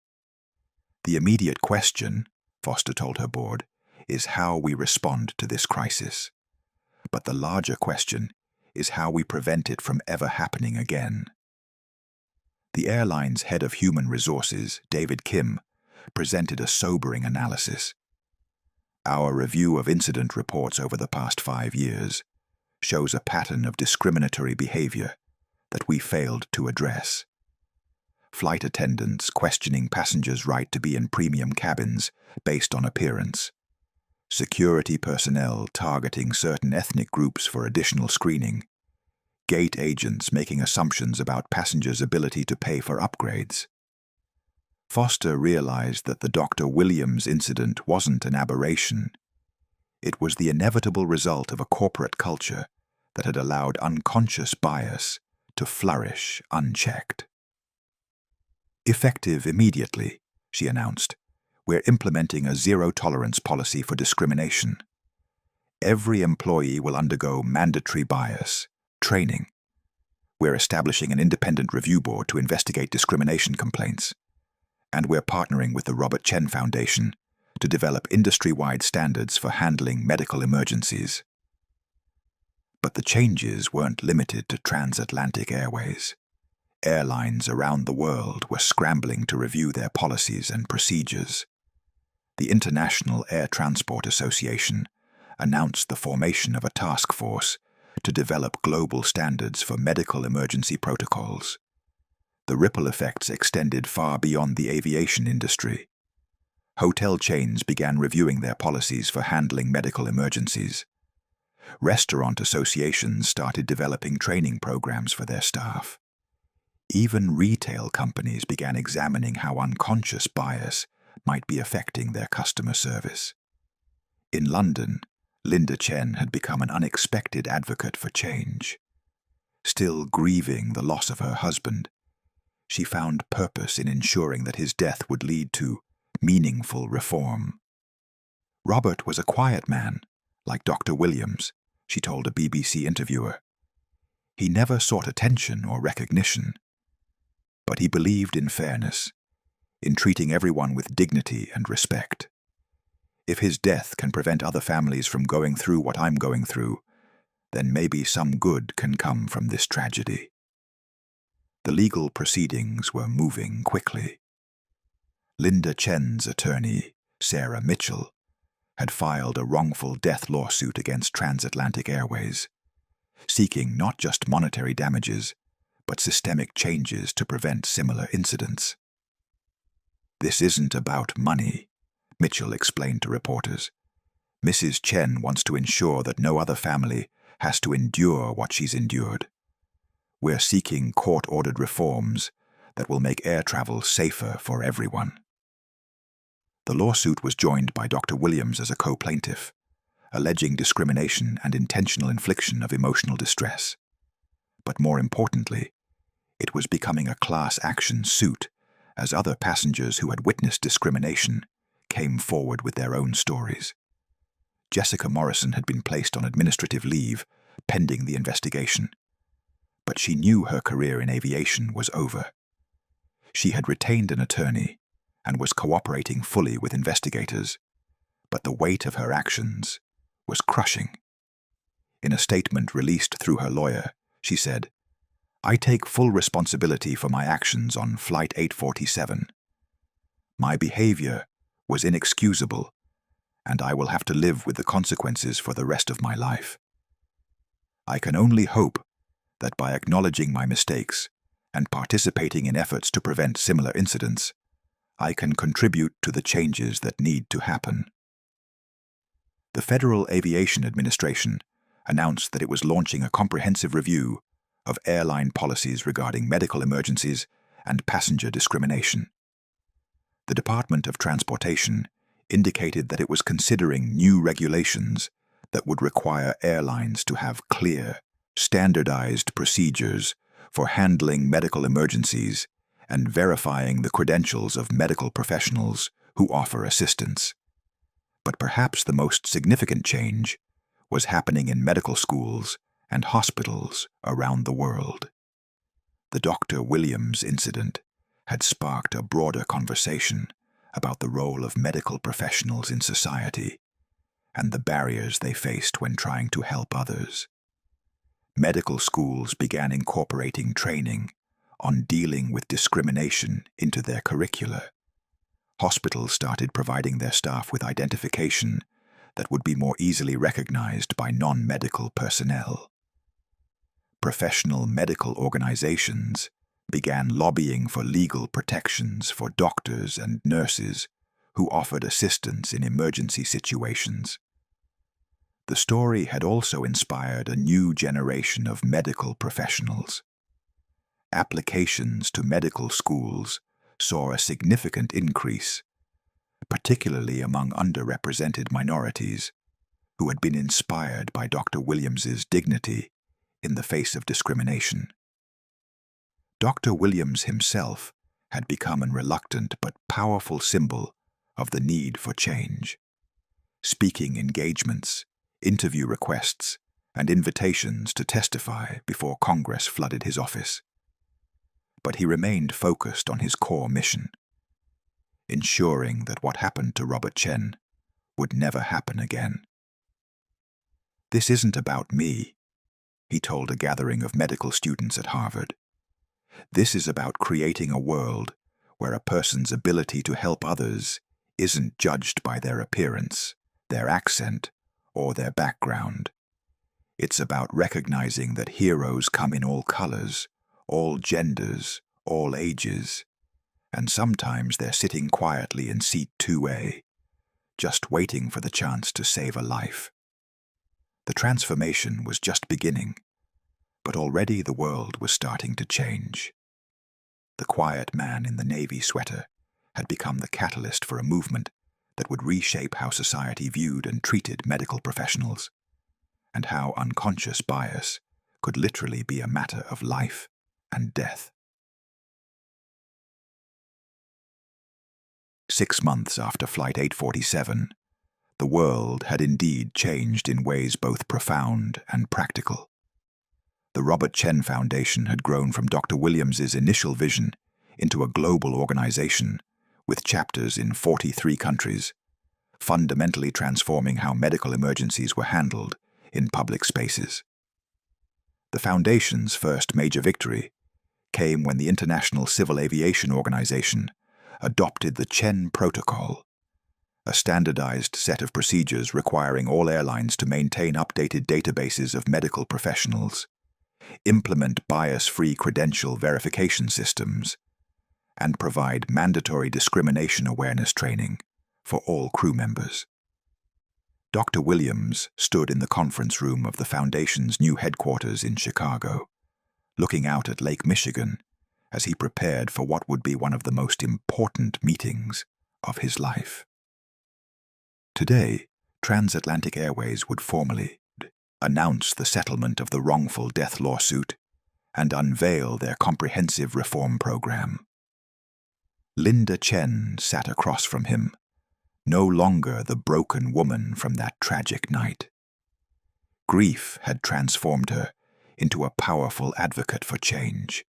The immediate question, Foster told her board, is how we respond to this crisis. But the larger question is how we prevent it from ever happening again. The airline's head of human resources, David Kim, presented a sobering analysis. Our review of incident reports over the past 5 years shows a pattern of discriminatory behavior that we failed to address. Flight attendants questioning passengers' right to be in premium cabins based on appearance. Security personnel targeting certain ethnic groups for additional screening. Gate agents making assumptions about passengers' ability to pay for upgrades. Foster realized that the Dr. Williams incident wasn't an aberration. It was the inevitable result of a corporate culture that had allowed unconscious bias to flourish unchecked. Effective immediately, she announced, we're implementing a zero-tolerance policy for discrimination. Every employee will undergo mandatory bias training. We're establishing an independent review board to investigate discrimination complaints. And we're partnering with the Robert Chen Foundation to develop industry-wide standards for handling medical emergencies. But the changes weren't limited to Transatlantic Airways. Airlines around the world were scrambling to review their policies and procedures. The International Air Transport Association announced the formation of a task force to develop global standards for medical emergency protocols. The ripple effects extended far beyond the aviation industry. Hotel chains began reviewing their policies for handling medical emergencies. Restaurant associations started developing training programs for their staff. Even retail companies began examining how unconscious bias might be affecting their customer service. In London, Linda Chen had become an unexpected advocate for change. Still grieving the loss of her husband, she found purpose in ensuring that his death would lead to meaningful reform. Robert was a quiet man, like Dr. Williams, she told a BBC interviewer. He never sought attention or recognition, but he believed in fairness, in treating everyone with dignity and respect. If his death can prevent other families from going through what I'm going through, then maybe some good can come from this tragedy. The legal proceedings were moving quickly. Linda Chen's attorney, Sarah Mitchell, had filed a wrongful death lawsuit against Transatlantic Airways, seeking not just monetary damages, but systemic changes to prevent similar incidents. This isn't about money, Mitchell explained to reporters. Mrs. Chen wants to ensure that no other family has to endure what she's endured. We're seeking court-ordered reforms that will make air travel safer for everyone. The lawsuit was joined by Dr. Williams as a co-plaintiff, alleging discrimination and intentional infliction of emotional distress. But more importantly, it was becoming a class action suit as other passengers who had witnessed discrimination came forward with their own stories. Jessica Morrison had been placed on administrative leave pending the investigation, but she knew her career in aviation was over. She had retained an attorney and was cooperating fully with investigators, but the weight of her actions was crushing. In a statement released through her lawyer, she said, "I take full responsibility for my actions on Flight 847. My behavior was inexcusable, and I will have to live with the consequences for the rest of my life. I can only hope that by acknowledging my mistakes and participating in efforts to prevent similar incidents, I can contribute to the changes that need to happen. The Federal Aviation Administration announced that it was launching a comprehensive review of airline policies regarding medical emergencies and passenger discrimination. The Department of Transportation indicated that it was considering new regulations that would require airlines to have clear, standardized procedures for handling medical emergencies and verifying the credentials of medical professionals who offer assistance. But perhaps the most significant change was happening in medical schools and hospitals around the world. The Dr. Williams incident had sparked a broader conversation about the role of medical professionals in society and the barriers they faced when trying to help others. Medical schools began incorporating training on dealing with discrimination into their curricula. Hospitals started providing their staff with identification that would be more easily recognized by non-medical personnel. Professional medical organizations began lobbying for legal protections for doctors and nurses who offered assistance in emergency situations. The story had also inspired a new generation of medical professionals. Applications to medical schools saw a significant increase, particularly among underrepresented minorities who had been inspired by Dr. Williams's dignity in the face of discrimination. Dr. Williams himself had become a reluctant but powerful symbol of the need for change. Speaking engagements, interview requests, and invitations to testify before Congress flooded his office. But he remained focused on his core mission, ensuring that what happened to Robert Chen would never happen again. "This isn't about me," he told a gathering of medical students at Harvard. "This is about creating a world where a person's ability to help others isn't judged by their appearance, their accent, or their background. It's about recognizing that heroes come in all colors, all genders, all ages, and sometimes they're sitting quietly in seat 2A, just waiting for the chance to save a life." The transformation was just beginning, but already the world was starting to change. The quiet man in the navy sweater had become the catalyst for a movement that would reshape how society viewed and treated medical professionals, and how unconscious bias could literally be a matter of life and death. 6 months after Flight 847, the world had indeed changed in ways both profound and practical. The Robert Chen Foundation had grown from Dr. Williams's initial vision into a global organization with chapters in 43 countries, fundamentally transforming how medical emergencies were handled in public spaces. The Foundation's first major victory came when the International Civil Aviation Organization adopted the Chen Protocol, a standardized set of procedures requiring all airlines to maintain updated databases of medical professionals, implement bias-free credential verification systems, and provide mandatory discrimination awareness training for all crew members. Dr. Williams stood in the conference room of the Foundation's new headquarters in Chicago, looking out at Lake Michigan as he prepared for what would be one of the most important meetings of his life. Today, Transatlantic Airways would formally announce the settlement of the wrongful death lawsuit and unveil their comprehensive reform program. Linda Chen sat across from him, no longer the broken woman from that tragic night. Grief had transformed her into a powerful advocate for change,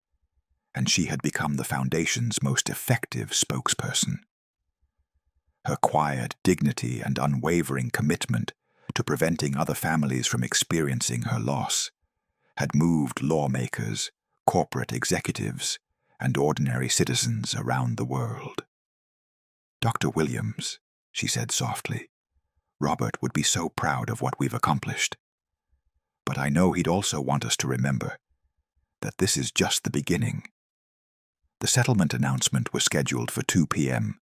and she had become the Foundation's most effective spokesperson. Her quiet dignity and unwavering commitment to preventing other families from experiencing her loss had moved lawmakers, corporate executives, and ordinary citizens around the world. "Dr. Williams," she said softly, "Robert would be so proud of what we've accomplished. But I know he'd also want us to remember that this is just the beginning. The settlement announcement was scheduled for 2 p.m.,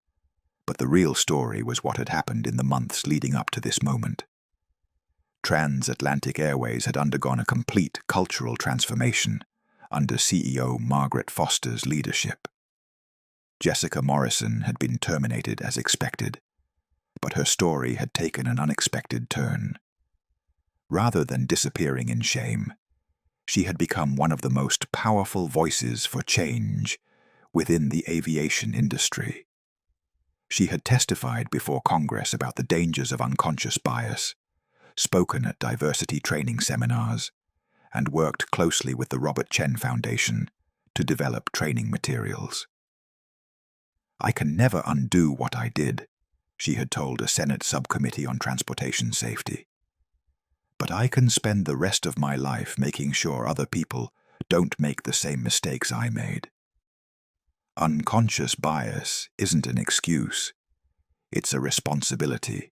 but the real story was what had happened in the months leading up to this moment. Transatlantic Airways had undergone a complete cultural transformation under CEO Margaret Foster's leadership. Jessica Morrison had been terminated as expected, but her story had taken an unexpected turn. Rather than disappearing in shame, she had become one of the most powerful voices for change within the aviation industry. She had testified before Congress about the dangers of unconscious bias, spoken at diversity training seminars, and worked closely with the Robert Chen Foundation to develop training materials. "I can never undo what I did," she had told a Senate subcommittee on transportation safety. "But I can spend the rest of my life making sure other people don't make the same mistakes I made." Unconscious bias isn't an excuse. It's a responsibility.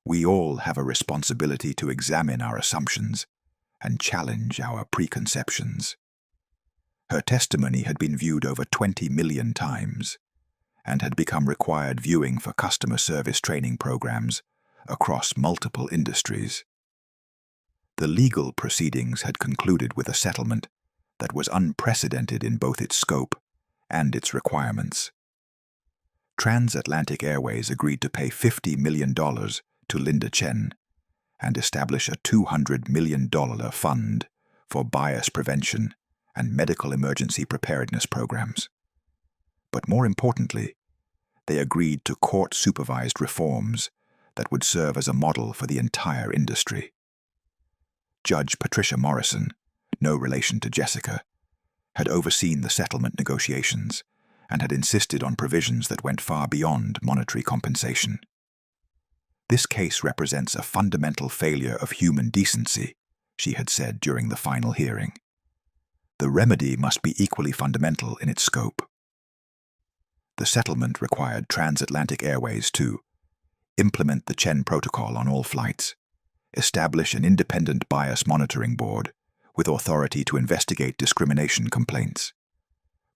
We all have a responsibility to examine our assumptions and challenge our preconceptions. Her testimony had been viewed over 20 million times and had become required viewing for customer service training programs across multiple industries. The legal proceedings had concluded with a settlement that was unprecedented in both its scope and its requirements. Transatlantic Airways agreed to pay $50 million to Linda Chen and establish a $200 million fund for bias prevention and medical emergency preparedness programs. But more importantly, they agreed to court-supervised reforms that would serve as a model for the entire industry. Judge Patricia Morrison, no relation to Jessica, had overseen the settlement negotiations and had insisted on provisions that went far beyond monetary compensation. "This case represents a fundamental failure of human decency," she had said during the final hearing. "The remedy must be equally fundamental in its scope." The settlement required Transatlantic Airways to implement the Chen Protocol on all flights, establish an independent bias monitoring board with authority to investigate discrimination complaints,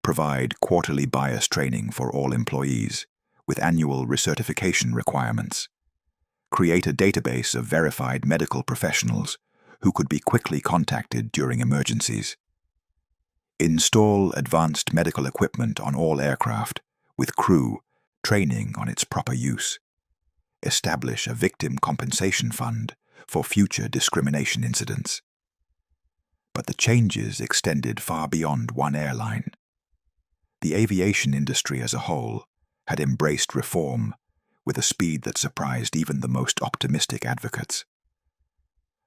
provide quarterly bias training for all employees with annual recertification requirements, create a database of verified medical professionals who could be quickly contacted during emergencies, install advanced medical equipment on all aircraft with crew training on its proper use, establish a victim compensation fund for future discrimination incidents. But the changes extended far beyond one airline. The aviation industry as a whole had embraced reform with a speed that surprised even the most optimistic advocates.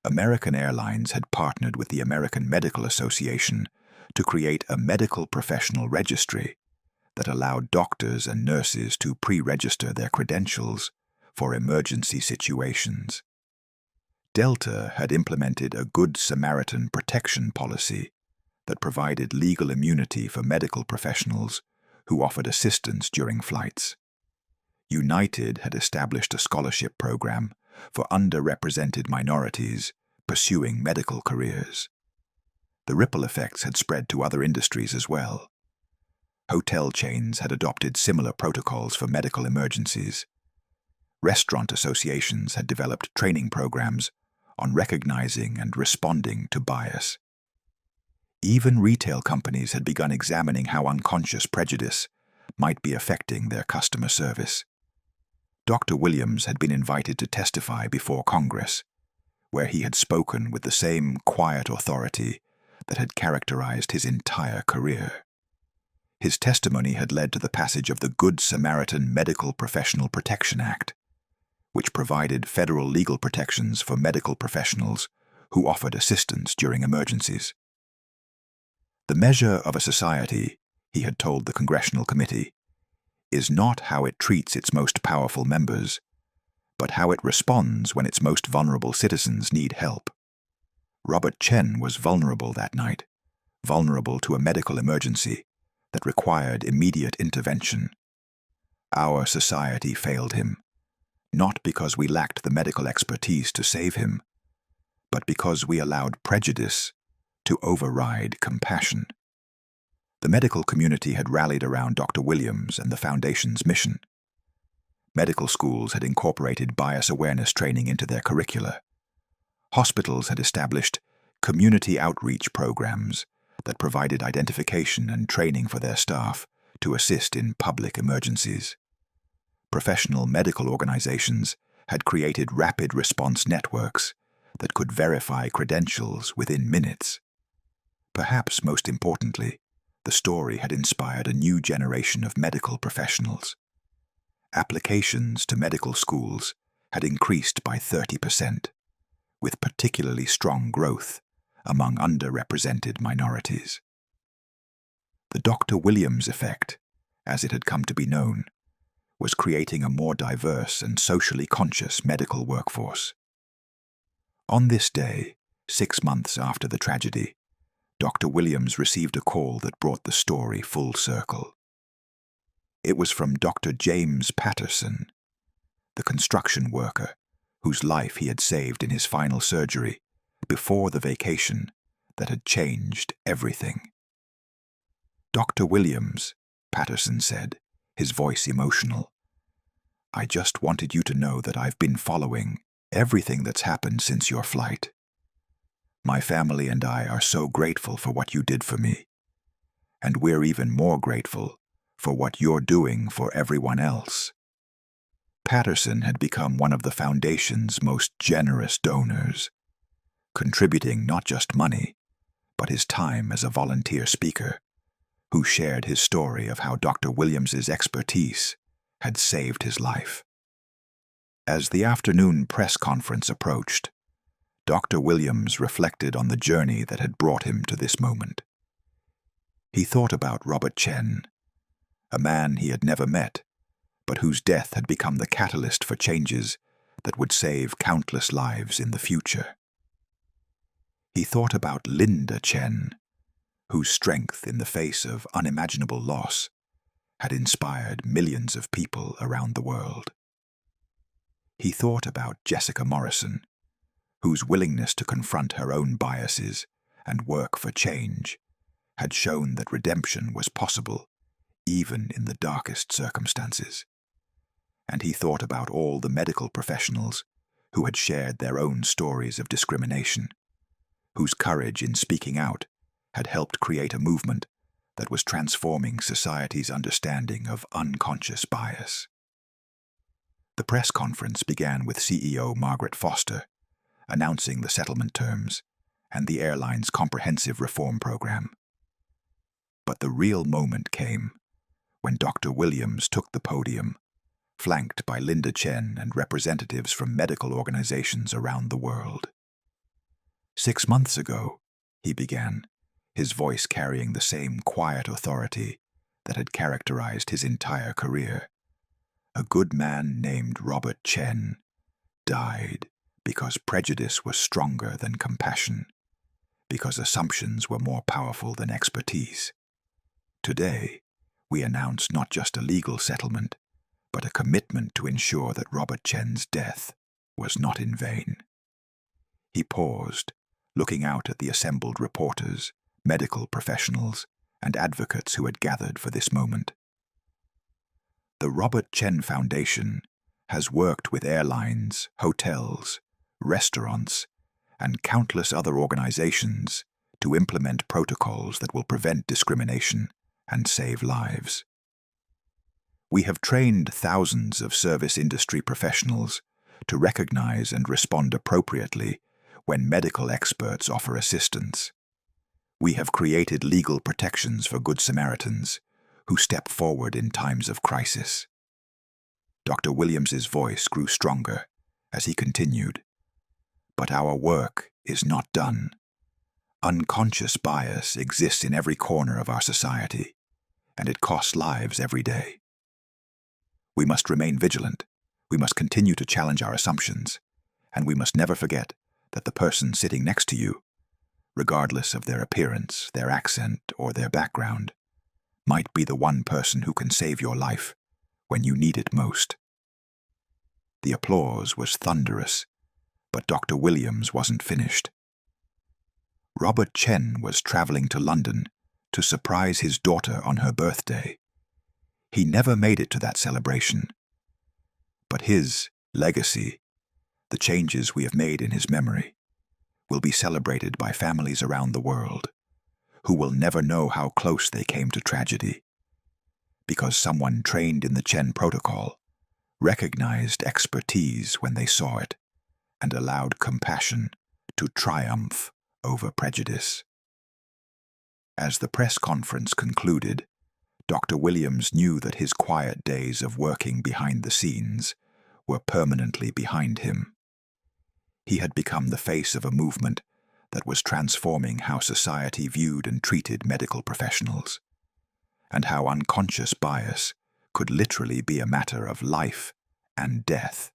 American Airlines had partnered with the American Medical Association to create a medical professional registry that allowed doctors and nurses to pre-register their credentials for emergency situations. Delta had implemented a Good Samaritan protection policy that provided legal immunity for medical professionals who offered assistance during flights. United had established a scholarship program for underrepresented minorities pursuing medical careers. The ripple effects had spread to other industries as well. Hotel chains had adopted similar protocols for medical emergencies. Restaurant associations had developed training programs on recognizing and responding to bias. Even retail companies had begun examining how unconscious prejudice might be affecting their customer service. Dr. Williams had been invited to testify before Congress, where he had spoken with the same quiet authority that had characterized his entire career. His testimony had led to the passage of the Good Samaritan Medical Professional Protection Act, which provided federal legal protections for medical professionals who offered assistance during emergencies. "The measure of a society," he had told the Congressional Committee, "is not how it treats its most powerful members, but how it responds when its most vulnerable citizens need help." Robert Chen was vulnerable that night, vulnerable to a medical emergency that required immediate intervention. Our society failed him, not because we lacked the medical expertise to save him, but because we allowed prejudice, to override compassion. The medical community had rallied around Dr. Williams and the Foundation's mission. Medical schools had incorporated bias awareness training into their curricula. Hospitals had established community outreach programs that provided identification and training for their staff to assist in public emergencies. Professional medical organizations had created rapid response networks that could verify credentials within minutes. Perhaps most importantly, the story had inspired a new generation of medical professionals. Applications to medical schools had increased by 30%, with particularly strong growth among underrepresented minorities. The Dr. Williams effect, as it had come to be known, was creating a more diverse and socially conscious medical workforce. On this day, 6 months after the tragedy, Dr. Williams received a call that brought the story full circle. It was from Dr. James Patterson, the construction worker whose life he had saved in his final surgery before the vacation that had changed everything. "Dr. Williams," Patterson said, his voice emotional, "I just wanted you to know that I've been following everything that's happened since your flight. My family and I are so grateful for what you did for me, and we're even more grateful for what you're doing for everyone else." Patterson had become one of the Foundation's most generous donors, contributing not just money, but his time as a volunteer speaker, who shared his story of how Dr. Williams's expertise had saved his life. As the afternoon press conference approached, Dr. Williams reflected on the journey that had brought him to this moment. He thought about Robert Chen, a man he had never met, but whose death had become the catalyst for changes that would save countless lives in the future. He thought about Linda Chen, whose strength in the face of unimaginable loss had inspired millions of people around the world. He thought about Jessica Morrison, whose willingness to confront her own biases and work for change had shown that redemption was possible even in the darkest circumstances. And he thought about all the medical professionals who had shared their own stories of discrimination, whose courage in speaking out had helped create a movement that was transforming society's understanding of unconscious bias. The press conference began with CEO Margaret Foster announcing the settlement terms and the airline's comprehensive reform program. But the real moment came when Dr. Williams took the podium, flanked by Linda Chen and representatives from medical organizations around the world. "6 months ago," he began, his voice carrying the same quiet authority that had characterized his entire career, "a good man named Robert Chen died because prejudice was stronger than compassion, because assumptions were more powerful than expertise. Today, we announce not just a legal settlement, but a commitment to ensure that Robert Chen's death was not in vain." He paused, looking out at the assembled reporters, medical professionals, and advocates who had gathered for this moment. The Robert Chen Foundation has worked with airlines, hotels, restaurants, and countless other organizations to implement protocols that will prevent discrimination and save lives. We have trained thousands of service industry professionals to recognize and respond appropriately when medical experts offer assistance. We have created legal protections for Good Samaritans who step forward in times of crisis. Dr. Williams's voice grew stronger as he continued, "But our work is not done. Unconscious bias exists in every corner of our society, and it costs lives every day. We must remain vigilant, we must continue to challenge our assumptions, and we must never forget that the person sitting next to you, regardless of their appearance, their accent, or their background, might be the one person who can save your life when you need it most." The applause was thunderous, but Dr. Williams wasn't finished. Robert Chen was traveling to London to surprise his daughter on her birthday. He never made it to that celebration. But his legacy, the changes we have made in his memory, will be celebrated by families around the world who will never know how close they came to tragedy, because someone trained in the Chen protocol recognized expertise when they saw it and allowed compassion to triumph over prejudice. As the press conference concluded, Dr. Williams knew that his quiet days of working behind the scenes were permanently behind him. He had become the face of a movement that was transforming how society viewed and treated medical professionals, and how unconscious bias could literally be a matter of life and death.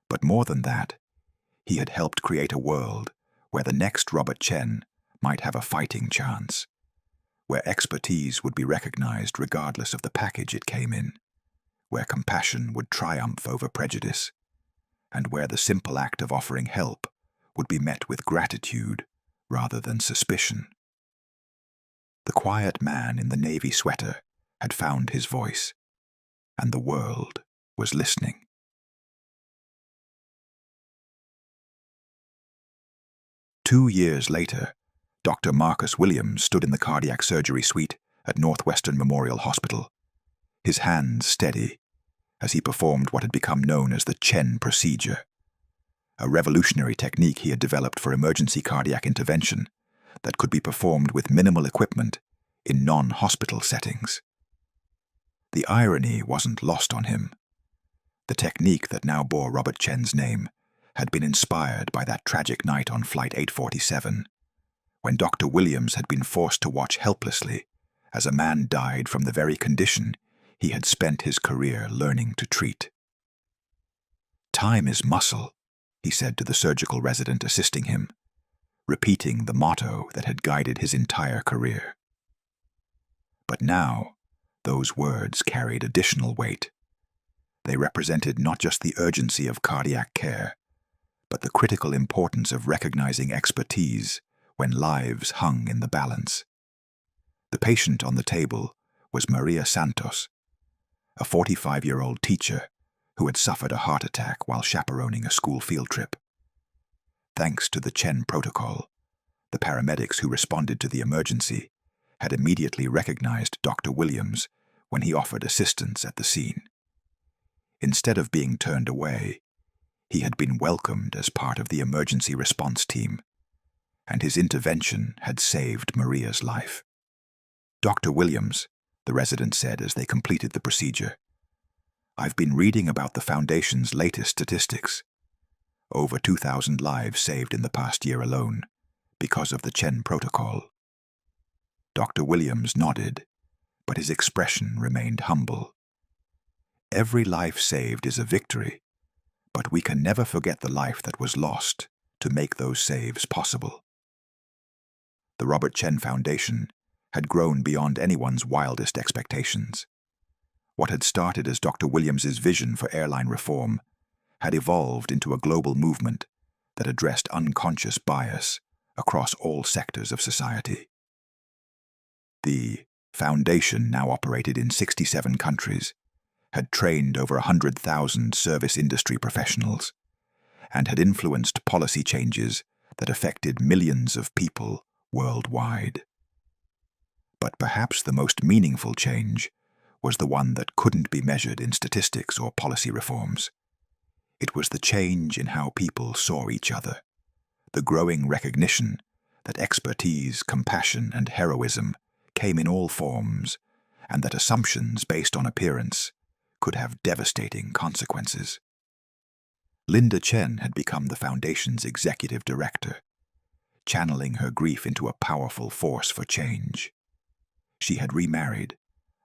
But more than that, he had helped create a world where the next Robert Chen might have a fighting chance, where expertise would be recognized regardless of the package it came in, where compassion would triumph over prejudice, and where the simple act of offering help would be met with gratitude rather than suspicion. The quiet man in the navy sweater had found his voice, and the world was listening. Two years later, Dr. Marcus Williams stood in the cardiac surgery suite at Northwestern Memorial Hospital, his hands steady as he performed what had become known as the Chen procedure, a revolutionary technique he had developed for emergency cardiac intervention that could be performed with minimal equipment in non-hospital settings. The irony wasn't lost on him. The technique that now bore Robert Chen's name had been inspired by that tragic night on Flight 847, when Dr. Williams had been forced to watch helplessly as a man died from the very condition he had spent his career learning to treat. "Time is muscle," he said to the surgical resident assisting him, repeating the motto that had guided his entire career. But now, those words carried additional weight. They represented not just the urgency of cardiac care, but the critical importance of recognizing expertise when lives hung in the balance. The patient on the table was Maria Santos, a 45-year-old teacher who had suffered a heart attack while chaperoning a school field trip. Thanks to the Chen protocol, the paramedics who responded to the emergency had immediately recognized Dr. Williams when he offered assistance at the scene. Instead of being turned away, he had been welcomed as part of the emergency response team, and his intervention had saved Maria's life. "Dr. Williams," the resident said as they completed the procedure, "I've been reading about the Foundation's latest statistics. Over 2,000 lives saved in the past year alone because of the Chen protocol." Dr. Williams nodded, but his expression remained humble. "Every life saved is a victory, but we can never forget the life that was lost to make those saves possible." The Robert Chen Foundation had grown beyond anyone's wildest expectations. What had started as Dr. Williams's vision for airline reform had evolved into a global movement that addressed unconscious bias across all sectors of society. The Foundation now operated in 67 countries, had trained over 100,000 service industry professionals, and had influenced policy changes that affected millions of people worldwide. But perhaps the most meaningful change was the one that couldn't be measured in statistics or policy reforms. It was the change in how people saw each other, the growing recognition that expertise, compassion, and heroism came in all forms, and that assumptions based on appearance could have devastating consequences. Linda Chen had become the Foundation's executive director, channeling her grief into a powerful force for change. She had remarried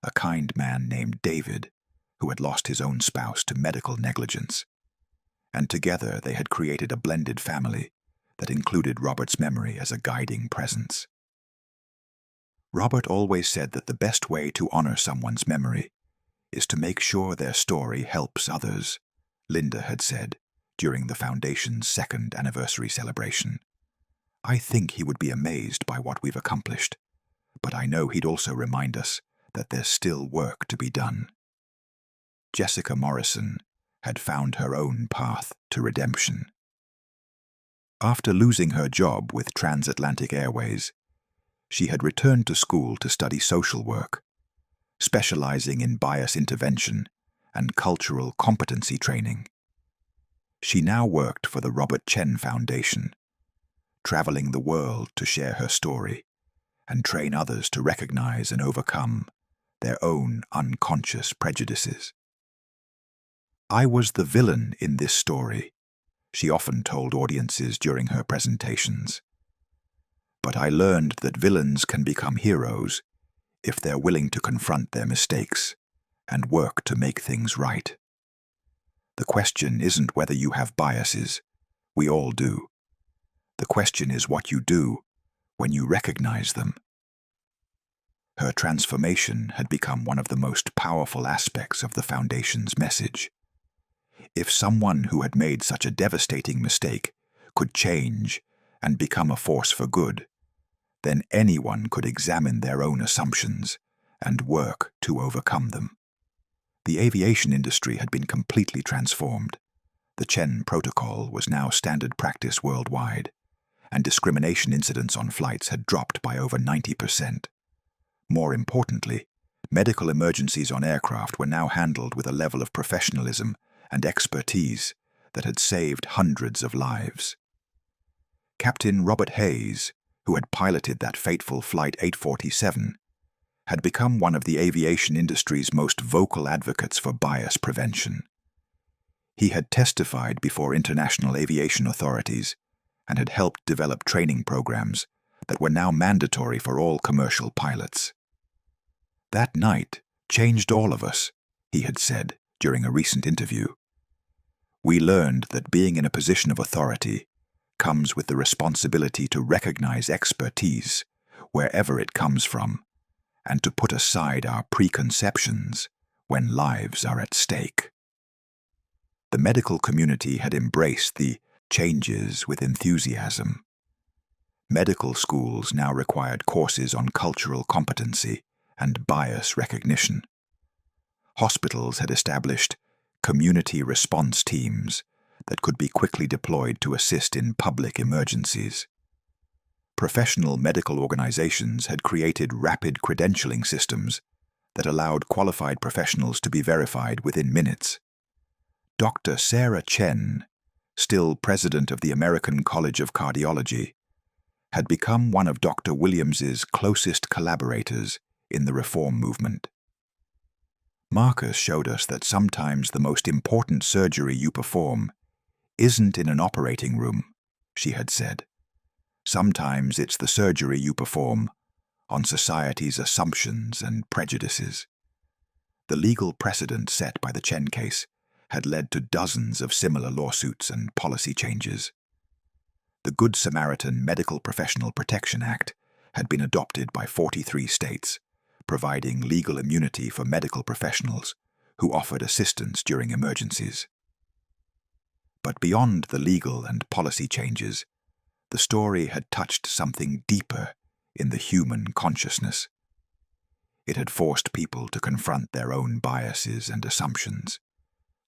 a kind man named David, who had lost his own spouse to medical negligence, and together they had created a blended family that included Robert's memory as a guiding presence. Robert always said that the best way to honor someone's memory is to make sure their story helps others, Linda had said during the Foundation's second anniversary celebration. I think he would be amazed by what we've accomplished, but I know he'd also remind us that there's still work to be done. Jessica Morrison had found her own path to redemption. After losing her job with Transatlantic Airways, she had returned to school to study social work, specializing in bias intervention and cultural competency training. She now worked for the Robert Chen Foundation, traveling the world to share her story and train others to recognize and overcome their own unconscious prejudices. "I was the villain in this story," she often told audiences during her presentations. "But I learned that villains can become heroes if they're willing to confront their mistakes and work to make things right. The question isn't whether you have biases. We all do. The question is what you do when you recognize them." Her transformation had become one of the most powerful aspects of the Foundation's message. If someone who had made such a devastating mistake could change and become a force for good, then anyone could examine their own assumptions and work to overcome them. The aviation industry had been completely transformed. The Chen Protocol was now standard practice worldwide, and discrimination incidents on flights had dropped by over 90%. More importantly, medical emergencies on aircraft were now handled with a level of professionalism and expertise that had saved hundreds of lives. Captain Robert Hayes, who had piloted that fateful Flight 847, had become one of the aviation industry's most vocal advocates for bias prevention. He had testified before international aviation authorities and had helped develop training programs that were now mandatory for all commercial pilots. "That night changed all of us," he had said during a recent interview. "We learned that being in a position of authority comes with the responsibility to recognize expertise wherever it comes from and to put aside our preconceptions when lives are at stake." The medical community had embraced the changes with enthusiasm. Medical schools now required courses on cultural competency and bias recognition. Hospitals had established community response teams that could be quickly deployed to assist in public emergencies. Professional medical organizations had created rapid credentialing systems that allowed qualified professionals to be verified within minutes. Dr. Sarah Chen, still president of the American College of Cardiology, had become one of Dr. Williams's closest collaborators in the reform movement. "Marcus showed us that sometimes the most important surgery you perform isn't in an operating room," she had said. "Sometimes it's the surgery you perform on society's assumptions and prejudices." The legal precedent set by the Chen case had led to dozens of similar lawsuits and policy changes. The Good Samaritan Medical Professional Protection Act had been adopted by 43 states, providing legal immunity for medical professionals who offered assistance during emergencies. But beyond the legal and policy changes, the story had touched something deeper in the human consciousness. It had forced people to confront their own biases and assumptions,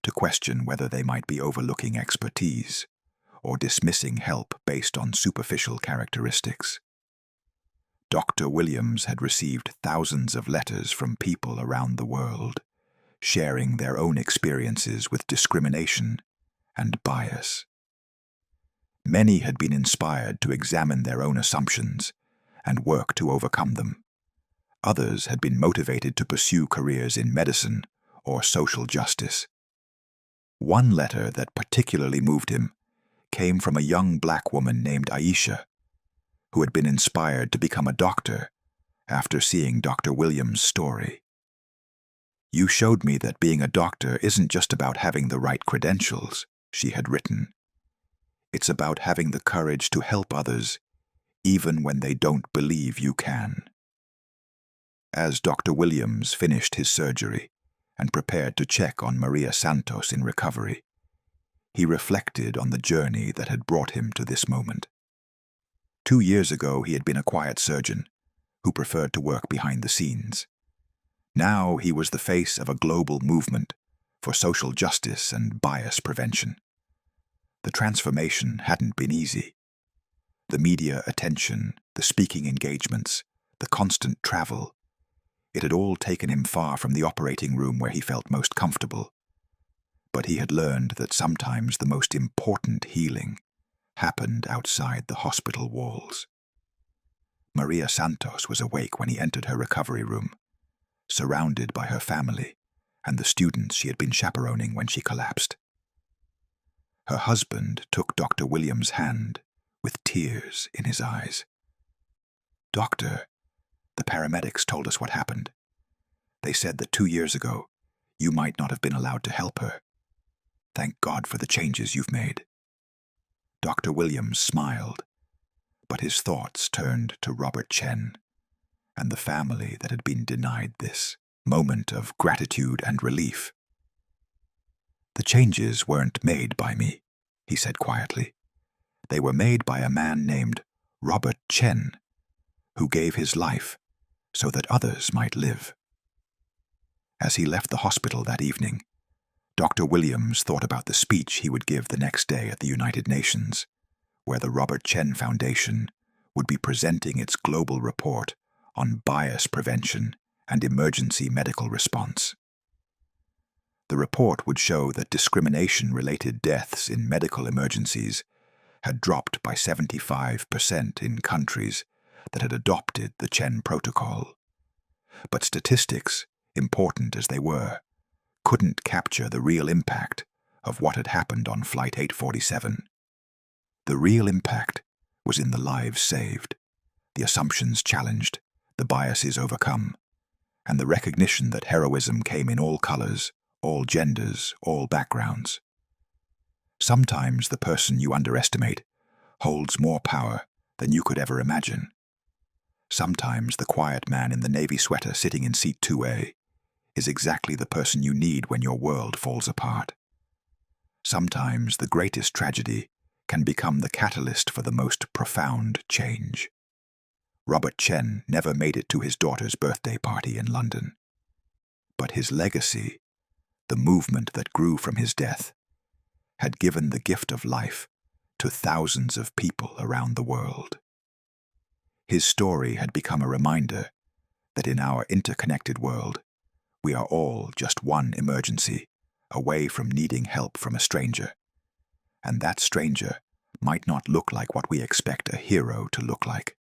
to question whether they might be overlooking expertise or dismissing help based on superficial characteristics. Dr. Williams had received thousands of letters from people around the world, sharing their own experiences with discrimination and bias. Many had been inspired to examine their own assumptions and work to overcome them. Others had been motivated to pursue careers in medicine or social justice. One letter that particularly moved him came from a young black woman named Aisha, who had been inspired to become a doctor after seeing Dr. Williams' story. "You showed me that being a doctor isn't just about having the right credentials," she had written. "It's about having the courage to help others, even when they don't believe you can." As Dr. Williams finished his surgery and prepared to check on Maria Santos in recovery, he reflected on the journey that had brought him to this moment. 2 years ago, he had been a quiet surgeon who preferred to work behind the scenes. Now he was the face of a global movement for social justice and bias prevention. The transformation hadn't been easy. The media attention, the speaking engagements, the constant travel, it had all taken him far from the operating room where he felt most comfortable. But he had learned that sometimes the most important healing happened outside the hospital walls. Maria Santos was awake when he entered her recovery room, surrounded by her family and the students she had been chaperoning when she collapsed. Her husband took Dr. Williams' hand with tears in his eyes. "Doctor, the paramedics told us what happened. They said that 2 years ago, you might not have been allowed to help her. Thank God for the changes you've made." Dr. Williams smiled, but his thoughts turned to Robert Chen and the family that had been denied this moment of gratitude and relief. "The changes weren't made by me," he said quietly. "They were made by a man named Robert Chen, who gave his life so that others might live." As he left the hospital that evening, Dr. Williams thought about the speech he would give the next day at the United Nations, where the Robert Chen Foundation would be presenting its global report on bias prevention and emergency medical response. The report would show that discrimination-related deaths in medical emergencies had dropped by 75% in countries that had adopted the Chen Protocol. But statistics, important as they were, couldn't capture the real impact of what had happened on Flight 847. The real impact was in the lives saved, the assumptions challenged, the biases overcome, and the recognition that heroism came in all colors, all genders, all backgrounds. Sometimes the person you underestimate holds more power than you could ever imagine. Sometimes the quiet man in the navy sweater sitting in seat 2A is exactly the person you need when your world falls apart. Sometimes the greatest tragedy can become the catalyst for the most profound change. Robert Chen never made it to his daughter's birthday party in London. But his legacy, the movement that grew from his death, had given the gift of life to thousands of people around the world. His story had become a reminder that in our interconnected world, we are all just one emergency away from needing help from a stranger. And that stranger might not look like what we expect a hero to look like.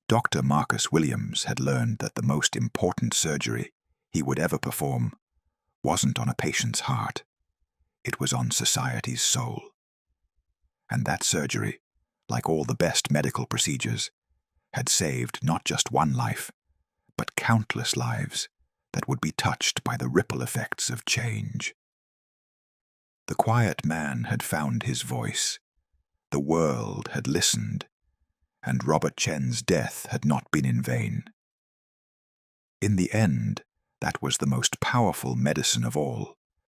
Dr. Marcus Williams had learned that the most important surgery he would ever perform wasn't on a patient's heart. It was on society's soul. And that surgery, like all the best medical procedures, had saved not just one life, but countless lives that would be touched by the ripple effects of change. The quiet man had found his voice. The world had listened, and Robert Chen's death had not been in vain. In the end, that was the most powerful medicine of all.